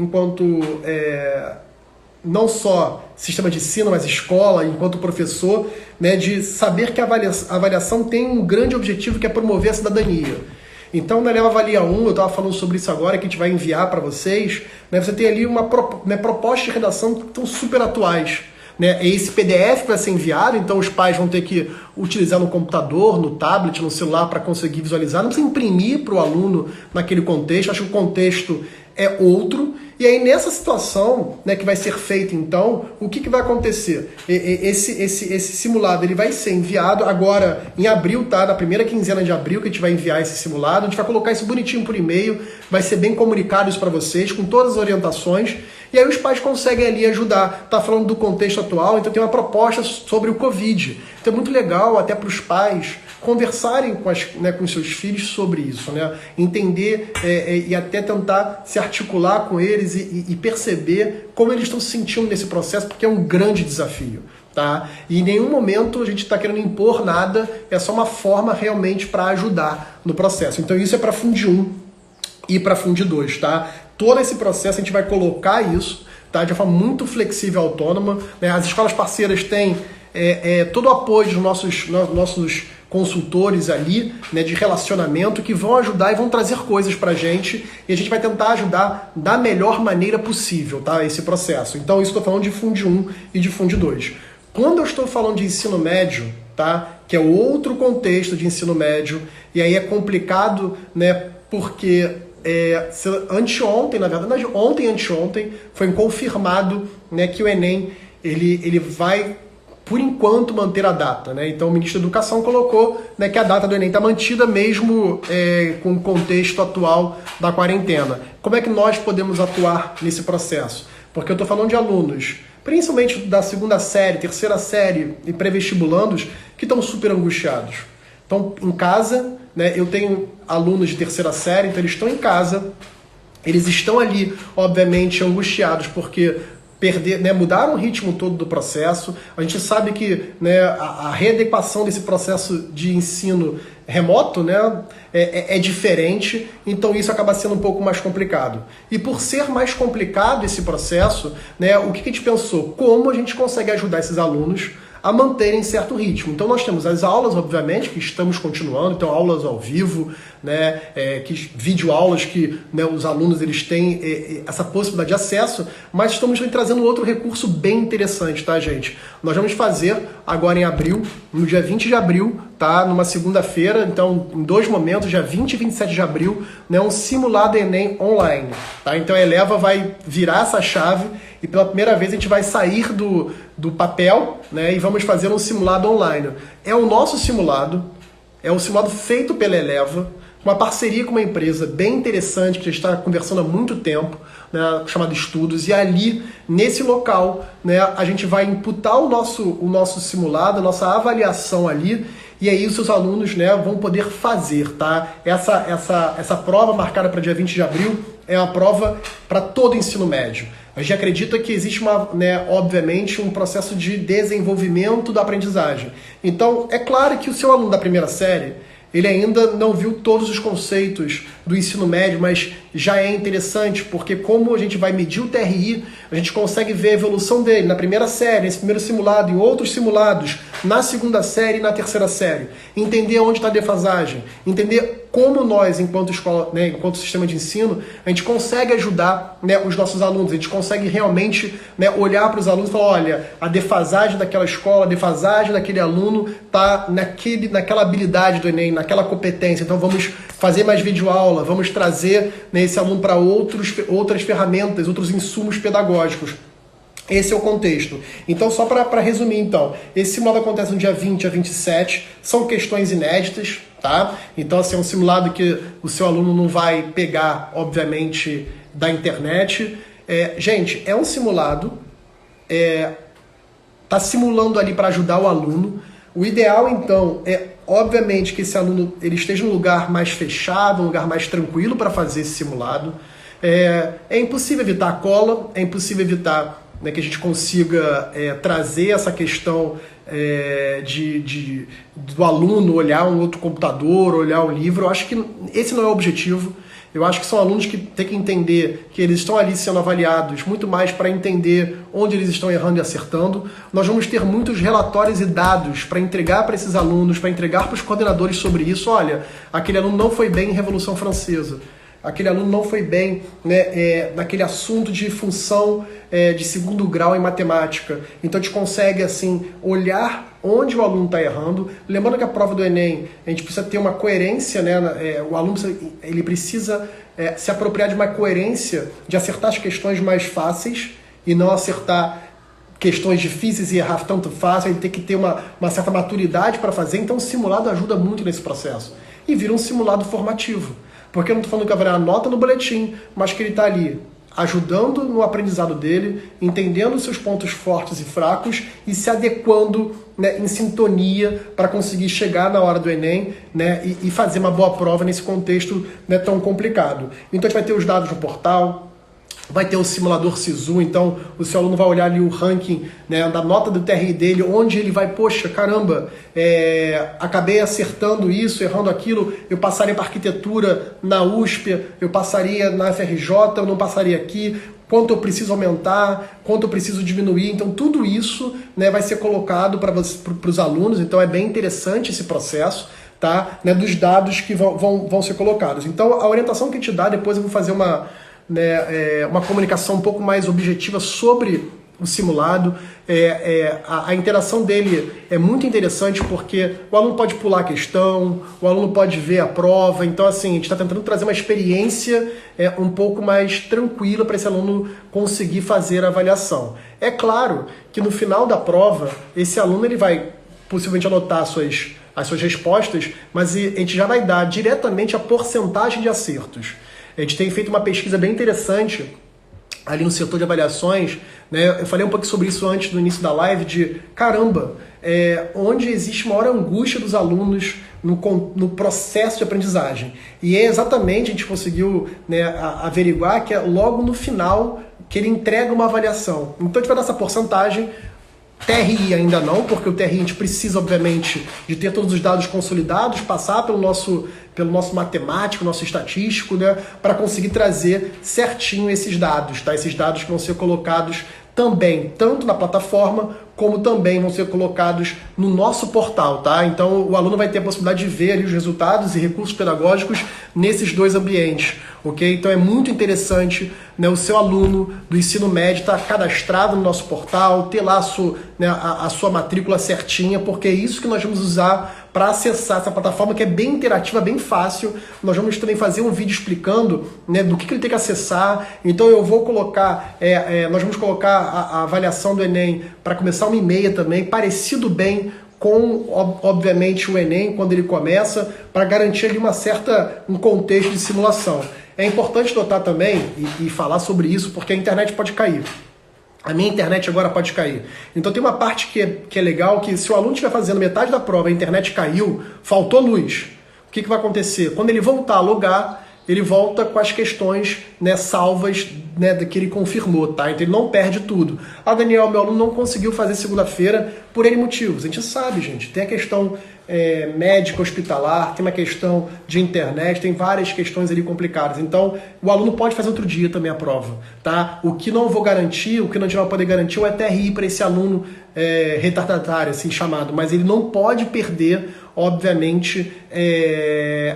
não só sistema de ensino, mas escola, enquanto professor, né, de saber que a avaliação tem um grande objetivo, que é promover a cidadania. Então, na Eleva Avalia 1, eu estava falando sobre isso agora, que a gente vai enviar para vocês, né, você tem ali uma proposta de redação que estão super atuais. Né? Esse PDF que vai ser enviado, então os pais vão ter que utilizar no computador, no tablet, no celular para conseguir visualizar. Não precisa imprimir para o aluno naquele contexto. Acho que o contexto é outro. E aí, nessa situação, né, que vai ser feita, então, o que vai acontecer? Esse simulado ele vai ser enviado agora em abril, tá? Na primeira quinzena de abril que a gente vai enviar esse simulado. A gente vai colocar isso bonitinho por e-mail, vai ser bem comunicado isso para vocês, com todas as orientações. E aí os pais conseguem ali ajudar. Tá falando do contexto atual, então tem uma proposta sobre o Covid. Então é muito legal até para os pais conversarem com seus filhos sobre isso, né? Entender e até tentar se articular com eles e perceber como eles estão se sentindo nesse processo, porque é um grande desafio. Tá? E em nenhum momento a gente está querendo impor nada, é só uma forma realmente para ajudar no processo. Então isso é para Fund 1 e para Fund 2, tá? Todo esse processo a gente vai colocar isso, tá? De forma muito flexível e autônoma, né? As escolas parceiras têm todo o apoio dos nossos consultores ali, né, de relacionamento, que vão ajudar e vão trazer coisas pra gente, e a gente vai tentar ajudar da melhor maneira possível, tá? Esse processo. Então isso eu estou falando de Fund 1 e de Fund 2. Quando eu estou falando de ensino médio, tá? Que é outro contexto de ensino médio, e aí é complicado, né? Porque anteontem, na verdade, anteontem, foi confirmado, né, que o Enem ele vai, por enquanto, manter a data, né? Então o ministro da Educação colocou, né, que a data do Enem está mantida mesmo com o contexto atual da quarentena. Como é que nós podemos atuar nesse processo? Porque eu estou falando de alunos, principalmente da segunda série, terceira série e pré-vestibulandos, que estão super angustiados. Então, em casa, né, eu tenho alunos de terceira série, então eles estão em casa, eles estão ali, obviamente, angustiados, porque mudaram o ritmo todo do processo. A gente sabe que, né, a readequação desse processo de ensino remoto, né, é diferente, então isso acaba sendo um pouco mais complicado. E por ser mais complicado esse processo, né, o que a gente pensou? Como a gente consegue ajudar esses alunos a manterem certo ritmo. Então nós temos as aulas, obviamente, que estamos continuando, então aulas ao vivo, né, videoaulas que, né, os alunos eles têm essa possibilidade de acesso, mas estamos trazendo outro recurso bem interessante, tá, gente? Nós vamos fazer agora em abril, no dia 20 de abril, tá, numa segunda-feira, então em 2 momentos, dia 20 e 27 de abril, né, um simulado Enem online, tá? Então a Eleva vai virar essa chave e pela primeira vez a gente vai sair do papel, né, e vamos fazer um simulado online. É o nosso simulado, é um simulado feito pela Eleva, uma parceria com uma empresa bem interessante que já está conversando há muito tempo, né, chamada Estudos, e ali, nesse local, né, a gente vai imputar o nosso simulado, a nossa avaliação ali, e aí os seus alunos, né, vão poder fazer, tá? Essa prova marcada para dia 20 de abril é uma prova para todo o ensino médio. A gente acredita que existe obviamente, um processo de desenvolvimento da aprendizagem. Então, é claro que o seu aluno da primeira série, ele ainda não viu todos os conceitos do ensino médio, mas já é interessante, porque como a gente vai medir o TRI, a gente consegue ver a evolução dele na primeira série, nesse primeiro simulado, em outros simulados, na segunda série e na terceira série. Entender onde está a defasagem, entender como nós, enquanto escola, né, enquanto sistema de ensino, a gente consegue ajudar, né, os nossos alunos, a gente consegue realmente, né, olhar para os alunos e falar, olha, a defasagem daquela escola, a defasagem daquele aluno está naquela habilidade do Enem, naquela competência, então vamos fazer mais videoaula, vamos trazer, né, esse aluno para outras ferramentas, outros insumos pedagógicos. Esse é o contexto. Então, só para resumir, então, esse simulado acontece no dia 20 a 27, são questões inéditas, tá? Então, assim, é um simulado que o seu aluno não vai pegar, obviamente, da internet. Gente, é um simulado, tá simulando ali para ajudar o aluno. O ideal, então, obviamente, que esse aluno ele esteja num lugar mais fechado, um lugar mais tranquilo para fazer esse simulado. É impossível evitar a cola, é impossível evitar, né, que a gente consiga trazer essa questão do aluno olhar um outro computador, olhar um livro. Eu acho que esse não é o objetivo. Eu acho que são alunos que têm que entender que eles estão ali sendo avaliados muito mais para entender onde eles estão errando e acertando. Nós vamos ter muitos relatórios e dados para entregar para esses alunos, para entregar para os coordenadores sobre isso. Olha, aquele aluno não foi bem em Revolução Francesa. aquele aluno não foi bem, né, naquele assunto de função de segundo grau em matemática. Então a gente consegue assim olhar onde o aluno está errando. Lembrando que a prova do Enem, a gente precisa ter uma coerência, né? O aluno ele precisa se apropriar de uma coerência de acertar as questões mais fáceis e não acertar questões difíceis e errar tanto fácil. Ele tem que ter uma certa maturidade para fazer. Então o simulado ajuda muito nesse processo. E vira um simulado formativo. Porque eu não estou falando que vai dar nota no boletim, mas que ele está ali ajudando no aprendizado dele, entendendo os seus pontos fortes e fracos e se adequando, né, em sintonia para conseguir chegar na hora do Enem, né, e fazer uma boa prova nesse contexto, né, tão complicado. Então a gente vai ter os dados no portal, vai ter o simulador SISU, então o seu aluno vai olhar ali o ranking, né, da nota do TRI dele, onde ele vai, poxa, caramba, acabei acertando isso, errando aquilo, eu passaria para arquitetura na USP, eu passaria na FRJ, eu não passaria aqui, quanto eu preciso aumentar, quanto eu preciso diminuir. Então tudo isso, né, vai ser colocado para os alunos, então é bem interessante esse processo, tá, né, dos dados que vão ser colocados. Então a orientação que a gente dá, depois eu vou fazer uma comunicação um pouco mais objetiva sobre o simulado. A interação dele é muito interessante porque o aluno pode pular a questão, o aluno pode ver a prova. Então, assim, a gente está tentando trazer uma experiência um pouco mais tranquila para esse aluno conseguir fazer a avaliação. É claro que no final da prova, esse aluno ele vai possivelmente anotar as suas respostas, mas a gente já vai dar diretamente a porcentagem de acertos. A gente tem feito uma pesquisa bem interessante ali no setor de avaliações, né? Eu falei um pouco sobre isso antes do início da live, de caramba, onde existe maior angústia dos alunos no processo de aprendizagem. E exatamente, a gente conseguiu, né, averiguar que é logo no final que ele entrega uma avaliação. Então a gente vai dar essa porcentagem. TRI ainda não, porque o TRI a gente precisa, obviamente, de ter todos os dados consolidados, passar pelo nosso matemático, nosso estatístico, né, para conseguir trazer certinho esses dados, tá? Esses dados que vão ser colocados também, tanto na plataforma, como também vão ser colocados no nosso portal, tá? Então o aluno vai ter a possibilidade de ver ali os resultados e recursos pedagógicos nesses dois ambientes, ok? Então é muito interessante, né, o seu aluno do ensino médio estar cadastrado no nosso portal, ter lá a sua matrícula certinha, porque é isso que nós vamos usar para acessar essa plataforma, que é bem interativa, bem fácil. Nós vamos também fazer um vídeo explicando, né, do que ele tem que acessar. Então eu vou colocar, nós vamos colocar a avaliação do Enem para começar 1h30 também, parecido bem com, obviamente, o Enem, quando ele começa, para garantir ali um contexto de simulação. É importante notar também, e falar sobre isso, porque a internet pode cair. A minha internet agora pode cair. Então tem uma parte que é legal, que se o aluno estiver fazendo metade da prova e a internet caiu, faltou luz, o que vai acontecer? Quando ele voltar a logar, ele volta com as questões, né, salvas, né, que ele confirmou, tá? Então ele não perde tudo. Ah, Daniel, meu aluno não conseguiu fazer segunda-feira por N motivos. A gente sabe, gente. Tem a questão médica, hospitalar, tem uma questão de internet, tem várias questões ali complicadas. Então, o aluno pode fazer outro dia também a prova, tá? O que não vou garantir, o que não vai poder garantir é o TRI para esse aluno retardatário, assim chamado, mas ele não pode perder, obviamente,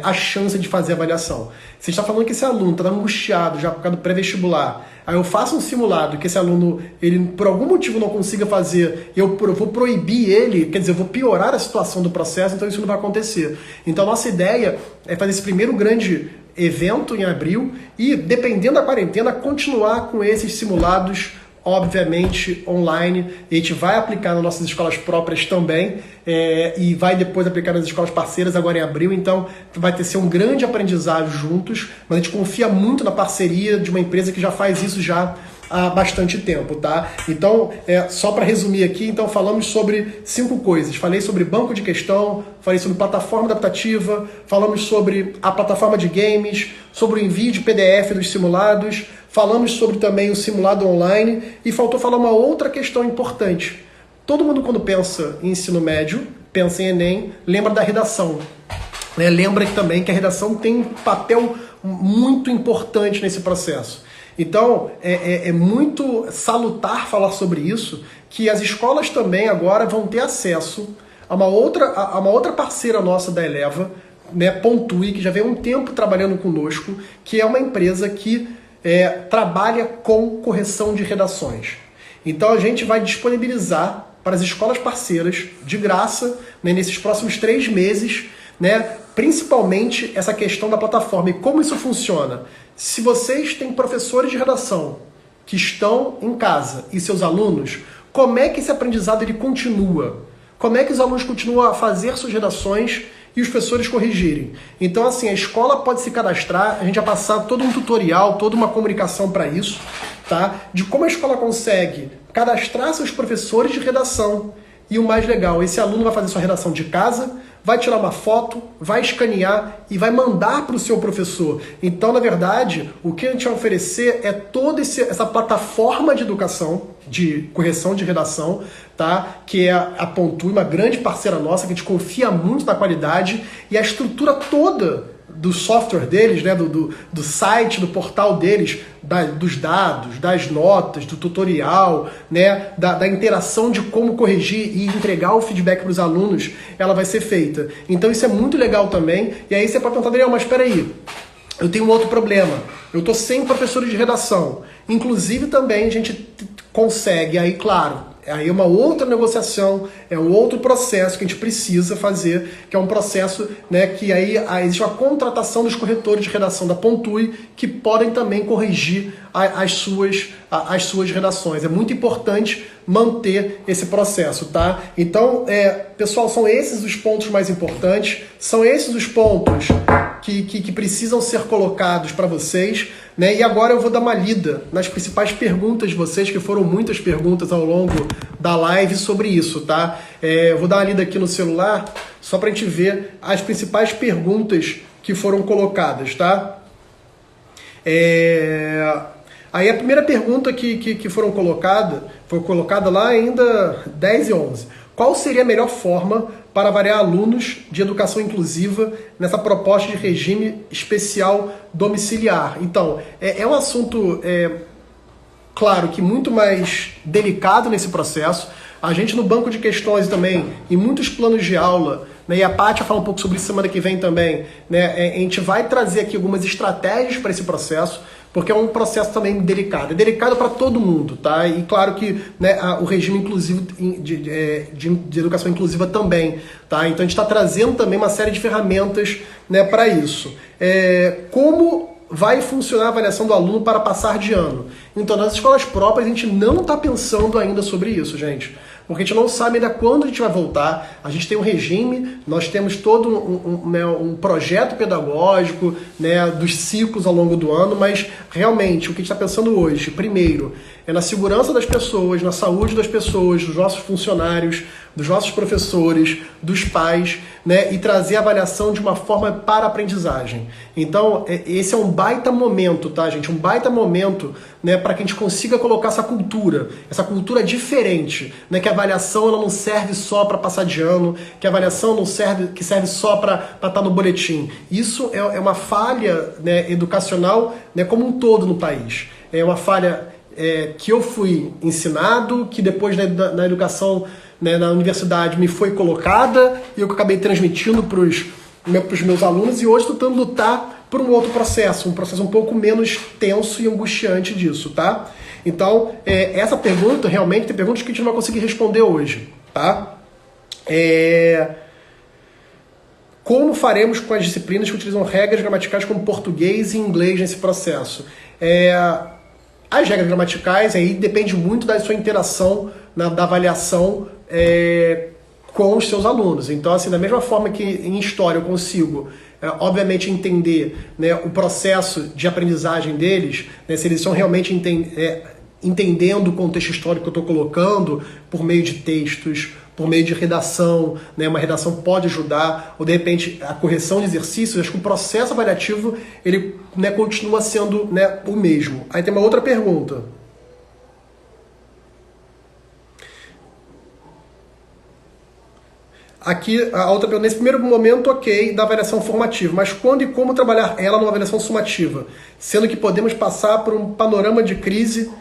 a chance de fazer a avaliação. Você está falando que esse aluno está angustiado já por causa do pré-vestibular, aí eu faço um simulado que esse aluno, ele por algum motivo não consiga fazer, eu vou proibir ele, quer dizer, eu vou piorar a situação do processo, então isso não vai acontecer. Então a nossa ideia é fazer esse primeiro grande evento em abril e, dependendo da quarentena, continuar com esses simulados, obviamente, online. A gente vai aplicar nas nossas escolas próprias também, e vai depois aplicar nas escolas parceiras agora em abril. Então vai ser um grande aprendizado juntos, mas a gente confia muito na parceria de uma empresa que já faz isso já há bastante tempo, tá? Então, só para resumir aqui, então falamos sobre 5 coisas. Falei sobre banco de questão, falei sobre plataforma adaptativa, falamos sobre a plataforma de games, sobre o envio de PDF dos simulados, falamos sobre também o simulado online e faltou falar uma outra questão importante. Todo mundo, quando pensa em ensino médio, pensa em Enem, lembra da redação. Lembra também que a redação tem um papel muito importante nesse processo. Então, é muito salutar falar sobre isso, que as escolas também agora vão ter acesso a uma outra parceira nossa da Eleva, né, Pontui, que já vem há um tempo trabalhando conosco, que é uma empresa que trabalha com correção de redações. Então a gente vai disponibilizar para as escolas parceiras, de graça, né, nesses próximos 3 meses, né, principalmente essa questão da plataforma e como isso funciona. Se vocês têm professores de redação que estão em casa e seus alunos, como é que esse aprendizado ele continua? Como é que os alunos continuam a fazer suas redações e os professores corrigirem? Então, assim, a escola pode se cadastrar, a gente vai passar todo um tutorial, toda uma comunicação para isso, tá? De como a escola consegue cadastrar seus professores de redação. E o mais legal, esse aluno vai fazer sua redação de casa, vai tirar uma foto, vai escanear e vai mandar para o seu professor. Então, na verdade, o que a gente vai oferecer é toda essa plataforma de educação, de correção de redação, tá? Que é a Pontui, uma grande parceira nossa, que a gente confia muito na qualidade, e a estrutura toda do software deles, né, do site, do portal deles, dos dados, das notas, do tutorial, né, da interação de como corrigir e entregar o feedback para os alunos, ela vai ser feita. Então isso é muito legal também. E aí você pode perguntar, Daniel, mas espera aí, eu tenho um outro problema. Eu estou sem professores de redação. Inclusive também a gente consegue, aí claro, aí é uma outra negociação, é um outro processo que a gente precisa fazer, que é um processo, né, que aí existe uma contratação dos corretores de redação da Pontui, que podem também corrigir as suas redações. É muito importante manter esse processo, tá? Então, pessoal, são esses os pontos mais importantes, são esses os pontos que precisam ser colocados para vocês, né? E agora eu vou dar uma lida nas principais perguntas de vocês, que foram muitas perguntas ao longo da live sobre isso, tá? Eu vou dar uma lida aqui no celular, só para a gente ver as principais perguntas que foram colocadas, tá? Aí a primeira pergunta que foi colocada lá ainda 10 e 11. Qual seria a melhor forma para avaliar alunos de educação inclusiva nessa proposta de regime especial domiciliar? Então, é um assunto, claro, que muito mais delicado nesse processo. A gente no banco de questões também, em muitos planos de aula, né, e a Paty vai falar um pouco sobre isso semana que vem também, né, a gente vai trazer aqui algumas estratégias para esse processo, porque é um processo também delicado. É delicado para todo mundo, tá? E claro que, né, o regime inclusivo de educação inclusiva também, tá? Então a gente está trazendo também uma série de ferramentas, né, para isso. Como vai funcionar a avaliação do aluno para passar de ano? Então, nas escolas próprias, a gente não está pensando ainda sobre isso, gente. Porque a gente não sabe ainda quando a gente vai voltar. A gente tem um regime, nós temos todo um projeto pedagógico, né, dos ciclos ao longo do ano, mas realmente o que a gente está pensando hoje, primeiro, é na segurança das pessoas, na saúde das pessoas, dos nossos funcionários, dos nossos professores, dos pais, né, e trazer a avaliação de uma forma para a aprendizagem. Então, esse é um baita momento, tá, gente? Um baita momento, né, para que a gente consiga colocar essa cultura diferente, né, que a avaliação ela não serve só para passar de ano, que a avaliação não serve só para estar no boletim. Isso é uma falha, né, educacional, né, como um todo no país. É uma falha que eu fui ensinado, que depois na educação, né, na universidade me foi colocada e eu acabei transmitindo para os meus alunos, e hoje estou tentando lutar por um outro processo, um processo um pouco menos tenso e angustiante disso, tá? Então, essa pergunta, realmente, tem perguntas que a gente não vai conseguir responder hoje, tá? Como faremos com as disciplinas que utilizam regras gramaticais como português e inglês nesse processo? As regras gramaticais, aí depende muito da sua interação, da avaliação com os seus alunos. Então, assim, da mesma forma que em história eu consigo, obviamente, entender, né, o processo de aprendizagem deles, né, se eles estão realmente entendendo o contexto histórico que eu estou colocando, por meio de textos, por meio de redação, né, uma redação pode ajudar, ou de repente a correção de exercícios, acho que o processo avaliativo ele, né, continua sendo, né, o mesmo. Aí tem uma outra pergunta. Aqui, a outra pergunta, nesse primeiro momento, ok, da avaliação formativa, mas quando e como trabalhar ela numa avaliação sumativa, sendo que podemos passar por um panorama de crise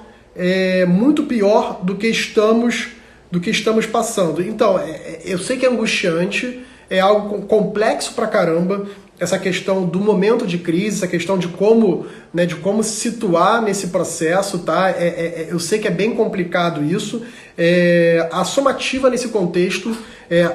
muito pior do que estamos passando. Então, eu sei que é angustiante, é algo complexo pra caramba, essa questão do momento de crise, essa questão de como, né, de como se situar nesse processo, tá? Eu sei que é bem complicado isso. A somativa nesse contexto,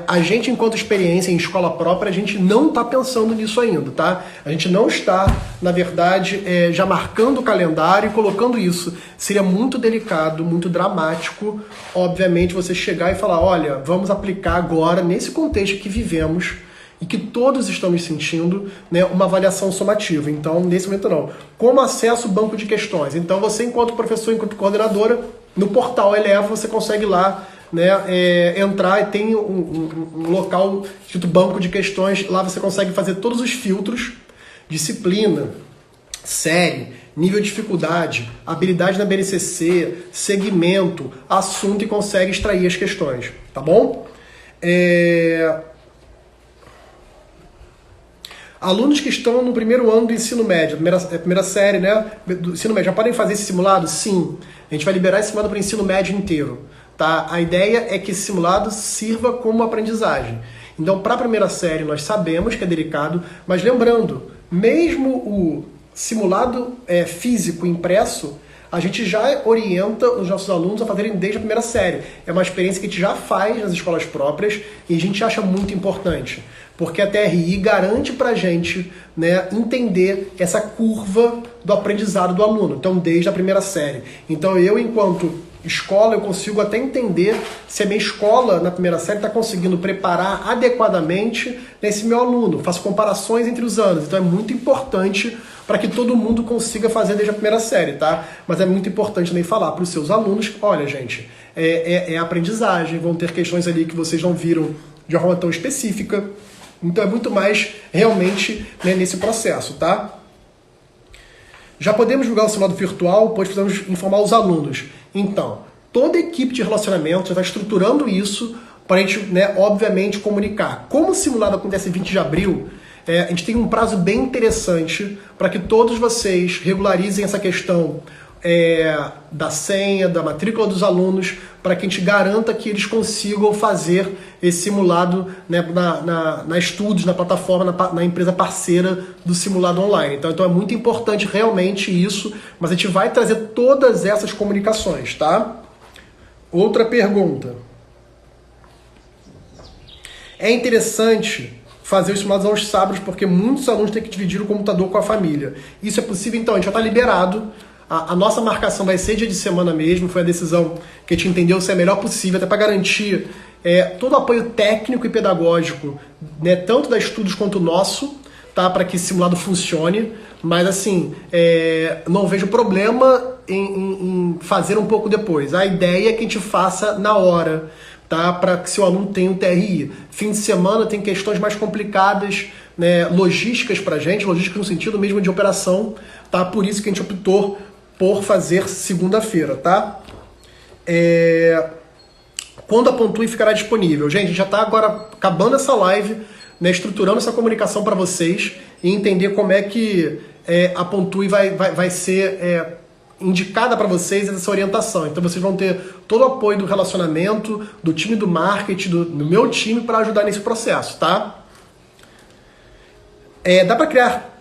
a gente, enquanto experiência em escola própria, a gente não está pensando nisso ainda, tá? A gente não está, na verdade, já marcando o calendário e colocando isso. Seria muito delicado, muito dramático, obviamente, você chegar e falar, olha, vamos aplicar agora, nesse contexto que vivemos, e que todos estamos sentindo, né, uma avaliação somativa. Então, nesse momento não. Como acesso ao banco de questões? Então, você, enquanto professor, enquanto coordenadora, no portal Eleva, você consegue lá, né, entrar e tem um local escrito banco de questões. Lá você consegue fazer todos os filtros, disciplina, série, nível de dificuldade, habilidade na BNCC, segmento, assunto, e consegue extrair as questões, tá bom? Alunos que estão no primeiro ano do ensino médio, primeira série, né, do ensino médio, já podem fazer esse simulado? Sim. A gente vai liberar esse simulado para o ensino médio inteiro. Tá? A ideia é que esse simulado sirva como aprendizagem. Então, para a primeira série, nós sabemos que é delicado, mas lembrando, mesmo o simulado físico impresso, a gente já orienta os nossos alunos a fazerem desde a primeira série. É uma experiência que a gente já faz nas escolas próprias e a gente acha muito importante, porque a TRI garante para a gente, né, entender essa curva do aprendizado do aluno, então desde a primeira série. Então eu, enquanto escola, eu consigo até entender se a minha escola na primeira série está conseguindo preparar adequadamente esse meu aluno. Faço comparações entre os anos, então é muito importante para que todo mundo consiga fazer desde a primeira série, tá? Mas é muito importante também falar para os seus alunos, olha, gente, é aprendizagem, vão ter questões ali que vocês não viram de uma forma tão específica, então é muito mais realmente, né, nesse processo, tá? Já podemos divulgar o simulado virtual, pois precisamos informar os alunos. Então, toda a equipe de relacionamento já está estruturando isso para a gente, né, obviamente, comunicar. Como o simulado acontece em 20 de abril, a gente tem um prazo bem interessante para que todos vocês regularizem essa questão da senha, da matrícula dos alunos, para que a gente garanta que eles consigam fazer esse simulado, né, na Estudos, na plataforma, na empresa parceira do simulado online. Então é muito importante realmente isso, mas a gente vai trazer todas essas comunicações, tá? Outra pergunta. É interessante fazer os simulados aos sábados, porque muitos alunos têm que dividir o computador com a família. Isso é possível? Então, a gente já está liberado. A nossa marcação vai ser dia de semana mesmo, foi a decisão que a gente entendeu ser a melhor possível, até para garantir todo o apoio técnico e pedagógico, né, tanto da Estudos quanto o nosso, tá, para que esse simulado funcione. Mas, assim, não vejo problema em fazer um pouco depois. A ideia é que a gente faça na hora, tá, para que seu aluno tenha um TRI. Fim de semana tem questões mais complicadas, né, logísticas para a gente, logística no sentido mesmo de operação, tá? Por isso que a gente optou por fazer segunda-feira, tá? Quando a Pontui ficará disponível? Gente, a gente já está agora acabando essa live, né, estruturando essa comunicação para vocês e entender como é que a Pontui vai ser indicada para vocês essa orientação. Então vocês vão ter todo o apoio do relacionamento, do time do marketing, do meu time para ajudar nesse processo, tá? Dá para criar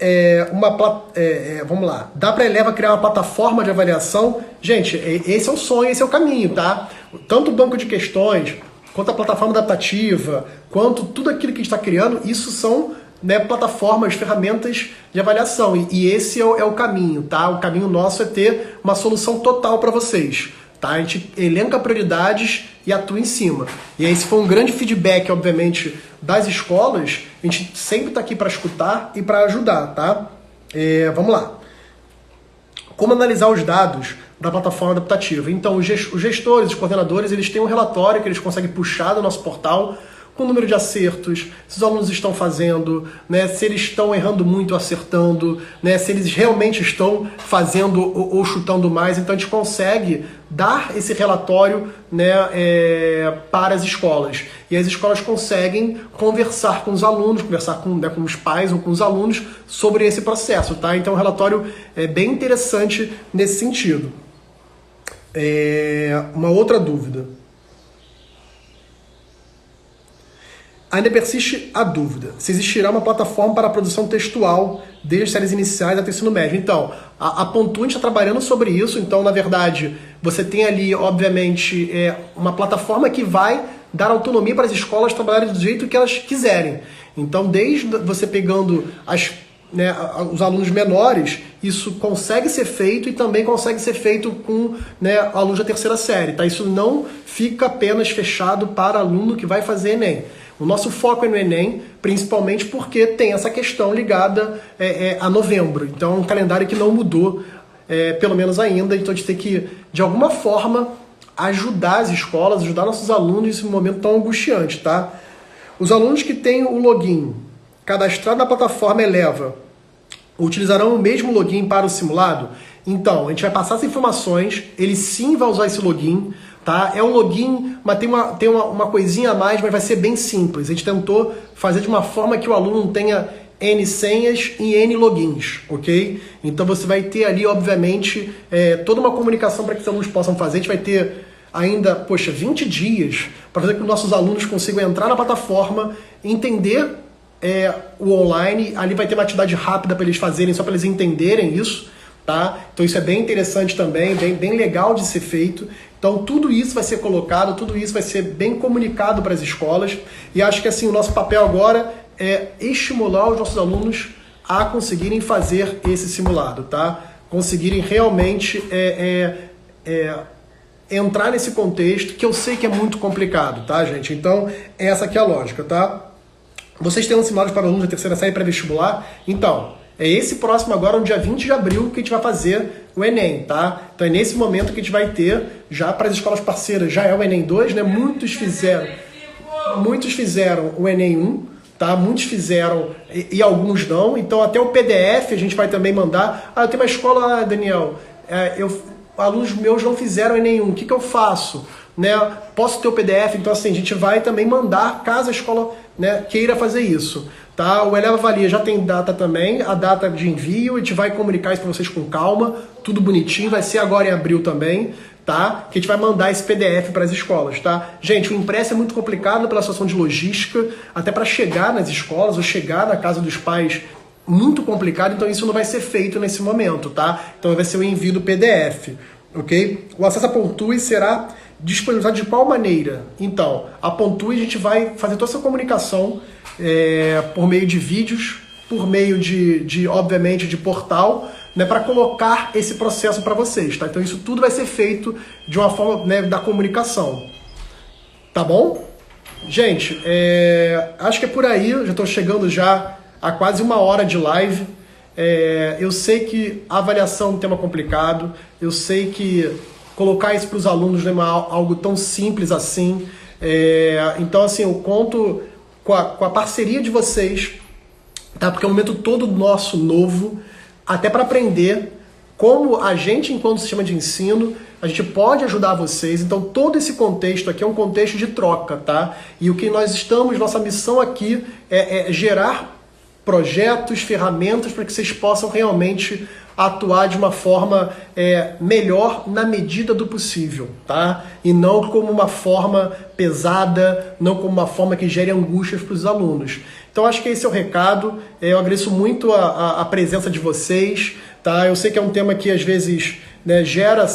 vamos lá. Dá para a Eleva criar uma plataforma de avaliação? Gente, esse é o sonho, esse é o caminho, tá? Tanto o banco de questões, quanto a plataforma adaptativa, quanto tudo aquilo que a gente está criando, isso são, né, plataformas, ferramentas de avaliação. E esse é o caminho, tá? O caminho nosso é ter uma solução total para vocês. Tá? A gente elenca prioridades e atua em cima. E aí, se for um grande feedback, obviamente, das escolas, a gente sempre está aqui para escutar e para ajudar, tá? Vamos lá. Como analisar os dados da plataforma adaptativa? Então, os gestores, os coordenadores, eles têm um relatório que eles conseguem puxar do nosso portal, com o número de acertos, se os alunos estão fazendo, né, se eles estão errando muito ou acertando, né, se eles realmente estão fazendo ou chutando mais. Então a gente consegue dar esse relatório, né, para as escolas. E as escolas conseguem conversar com os alunos, conversar com os pais ou com os alunos sobre esse processo. Tá? Então o relatório é bem interessante nesse sentido. Uma outra dúvida. Ainda persiste a dúvida se existirá uma plataforma para a produção textual desde as séries iniciais até o ensino médio. Então, a Pontui está trabalhando sobre isso. Então, na verdade, você tem ali, obviamente, uma plataforma que vai dar autonomia para as escolas trabalharem do jeito que elas quiserem. Então, desde você pegando os alunos menores, isso consegue ser feito e também consegue ser feito com alunos da terceira série. Tá? Isso não fica apenas fechado para aluno que vai fazer Enem. O nosso foco é no Enem, principalmente porque tem essa questão ligada a novembro. Então é um calendário que não mudou, pelo menos ainda. Então a gente tem que, de alguma forma, ajudar as escolas, ajudar nossos alunos nesse momento tão angustiante. Tá? Os alunos que têm o login cadastrado na plataforma Eleva utilizarão o mesmo login para o simulado? Então, a gente vai passar as informações, ele sim vai usar esse login. Tá? É um login, mas tem uma coisinha a mais, mas vai ser bem simples. A gente tentou fazer de uma forma que o aluno não tenha N senhas e N logins, ok? Então você vai ter ali, obviamente, toda uma comunicação para que os alunos possam fazer. A gente vai ter ainda, 20 dias para fazer com que os nossos alunos consigam entrar na plataforma, entender o online. Ali vai ter uma atividade rápida para eles fazerem, só para eles entenderem isso. Tá? Então isso é bem interessante também, bem legal de ser feito. Então tudo isso vai ser colocado, tudo isso vai ser bem comunicado para as escolas. E acho que assim o nosso papel agora é estimular os nossos alunos a conseguirem fazer esse simulado, tá? Conseguirem realmente entrar nesse contexto, que eu sei que é muito complicado, tá, gente? Então essa aqui é a lógica, tá? Vocês têm um simulado para alunos da terceira série pré-vestibular? Então, é esse próximo agora, no dia 20 de abril, que a gente vai fazer o Enem, tá? Então é nesse momento que a gente vai ter, já para as escolas parceiras, já é o Enem 2, né? Muitos fizeram o Enem 1, tá? Muitos fizeram e alguns não. Então até o PDF a gente vai também mandar. Eu tenho uma escola, Daniel, alunos meus não fizeram o Enem 1, o que eu faço? Né? Posso ter o PDF? Então assim, a gente vai também mandar, caso a escola queira fazer isso. Tá? O Eleva Avalia já tem data também, a data de envio, a gente vai comunicar isso para vocês com calma, tudo bonitinho, vai ser agora em abril também, tá? Que a gente vai mandar esse PDF para as escolas, tá? Gente, o impresso é muito complicado pela situação de logística, até para chegar nas escolas ou chegar na casa dos pais, muito complicado, então isso não vai ser feito nesse momento, tá? Então vai ser o envio do PDF, ok? O acesso à Pontui será disponibilizado de qual maneira? Então, a Pontui a gente vai fazer toda essa comunicação por meio de vídeos, por meio obviamente, de portal, para colocar esse processo para vocês, tá? Então isso tudo vai ser feito de uma forma da comunicação, tá bom? Gente, acho que é por aí, eu já estou chegando já a quase 1 hora de live. Eu sei que a avaliação é um tema complicado, eu sei que colocar isso para os alunos não é algo tão simples assim, então assim, eu conto com a parceria de vocês, tá? Porque é um momento todo nosso novo, até para aprender como a gente, enquanto sistema de ensino, a gente pode ajudar vocês. Então todo esse contexto aqui é um contexto de troca, tá? E o que nós estamos, nossa missão aqui é gerar projetos, ferramentas para que vocês possam realmente atuar de uma forma melhor na medida do possível, tá? E não como uma forma pesada, não como uma forma que gere angústias para os alunos. Então acho que esse é o recado. Eu agradeço muito a presença de vocês, tá? Eu sei que é um tema que às vezes gera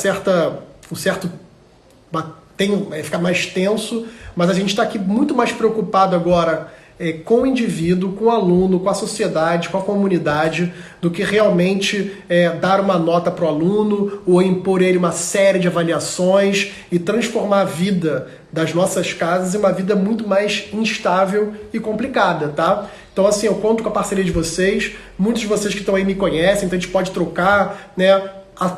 fica mais tenso, mas a gente está aqui muito mais preocupado agora com o indivíduo, com o aluno, com a sociedade, com a comunidade, do que realmente dar uma nota para o aluno ou impor ele uma série de avaliações e transformar a vida das nossas casas em uma vida muito mais instável e complicada, tá? Então assim, eu conto com a parceria de vocês, muitos de vocês que estão aí me conhecem, então a gente pode trocar,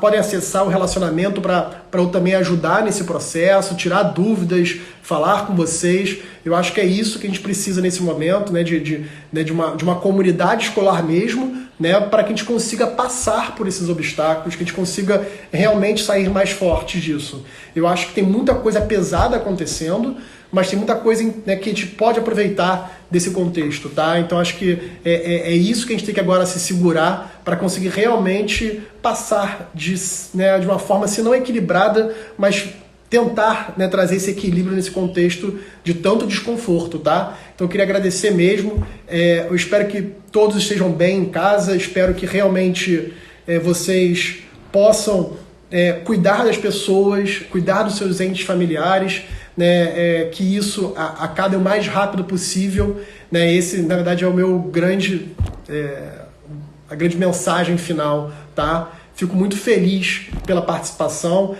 podem acessar o relacionamento para eu também ajudar nesse processo, tirar dúvidas, falar com vocês. Eu acho que é isso que a gente precisa nesse momento, de uma comunidade escolar mesmo, para que a gente consiga passar por esses obstáculos, que a gente consiga realmente sair mais forte disso. Eu acho que tem muita coisa pesada acontecendo, mas tem muita coisa que a gente pode aproveitar desse contexto, tá? Então acho que é isso que a gente tem que agora se segurar para conseguir realmente passar de uma forma, se não equilibrada, mas tentar, né, trazer esse equilíbrio nesse contexto de tanto desconforto, tá? Então eu queria agradecer mesmo, eu espero que todos estejam bem em casa, espero que realmente vocês possam cuidar das pessoas, cuidar dos seus entes familiares, né, que isso acabe o mais rápido possível, né? Esse, na verdade, é o meu a grande mensagem final, tá? Fico muito feliz pela participação.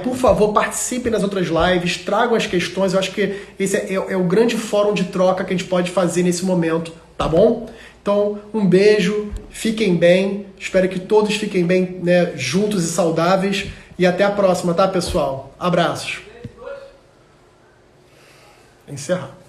Por favor, participem das outras lives, tragam as questões. Eu acho que esse é o grande fórum de troca que a gente pode fazer nesse momento, tá bom? Então, um beijo, fiquem bem. Espero que todos fiquem bem, né, juntos e saudáveis. E até a próxima, tá, pessoal? Abraços. Encerrar.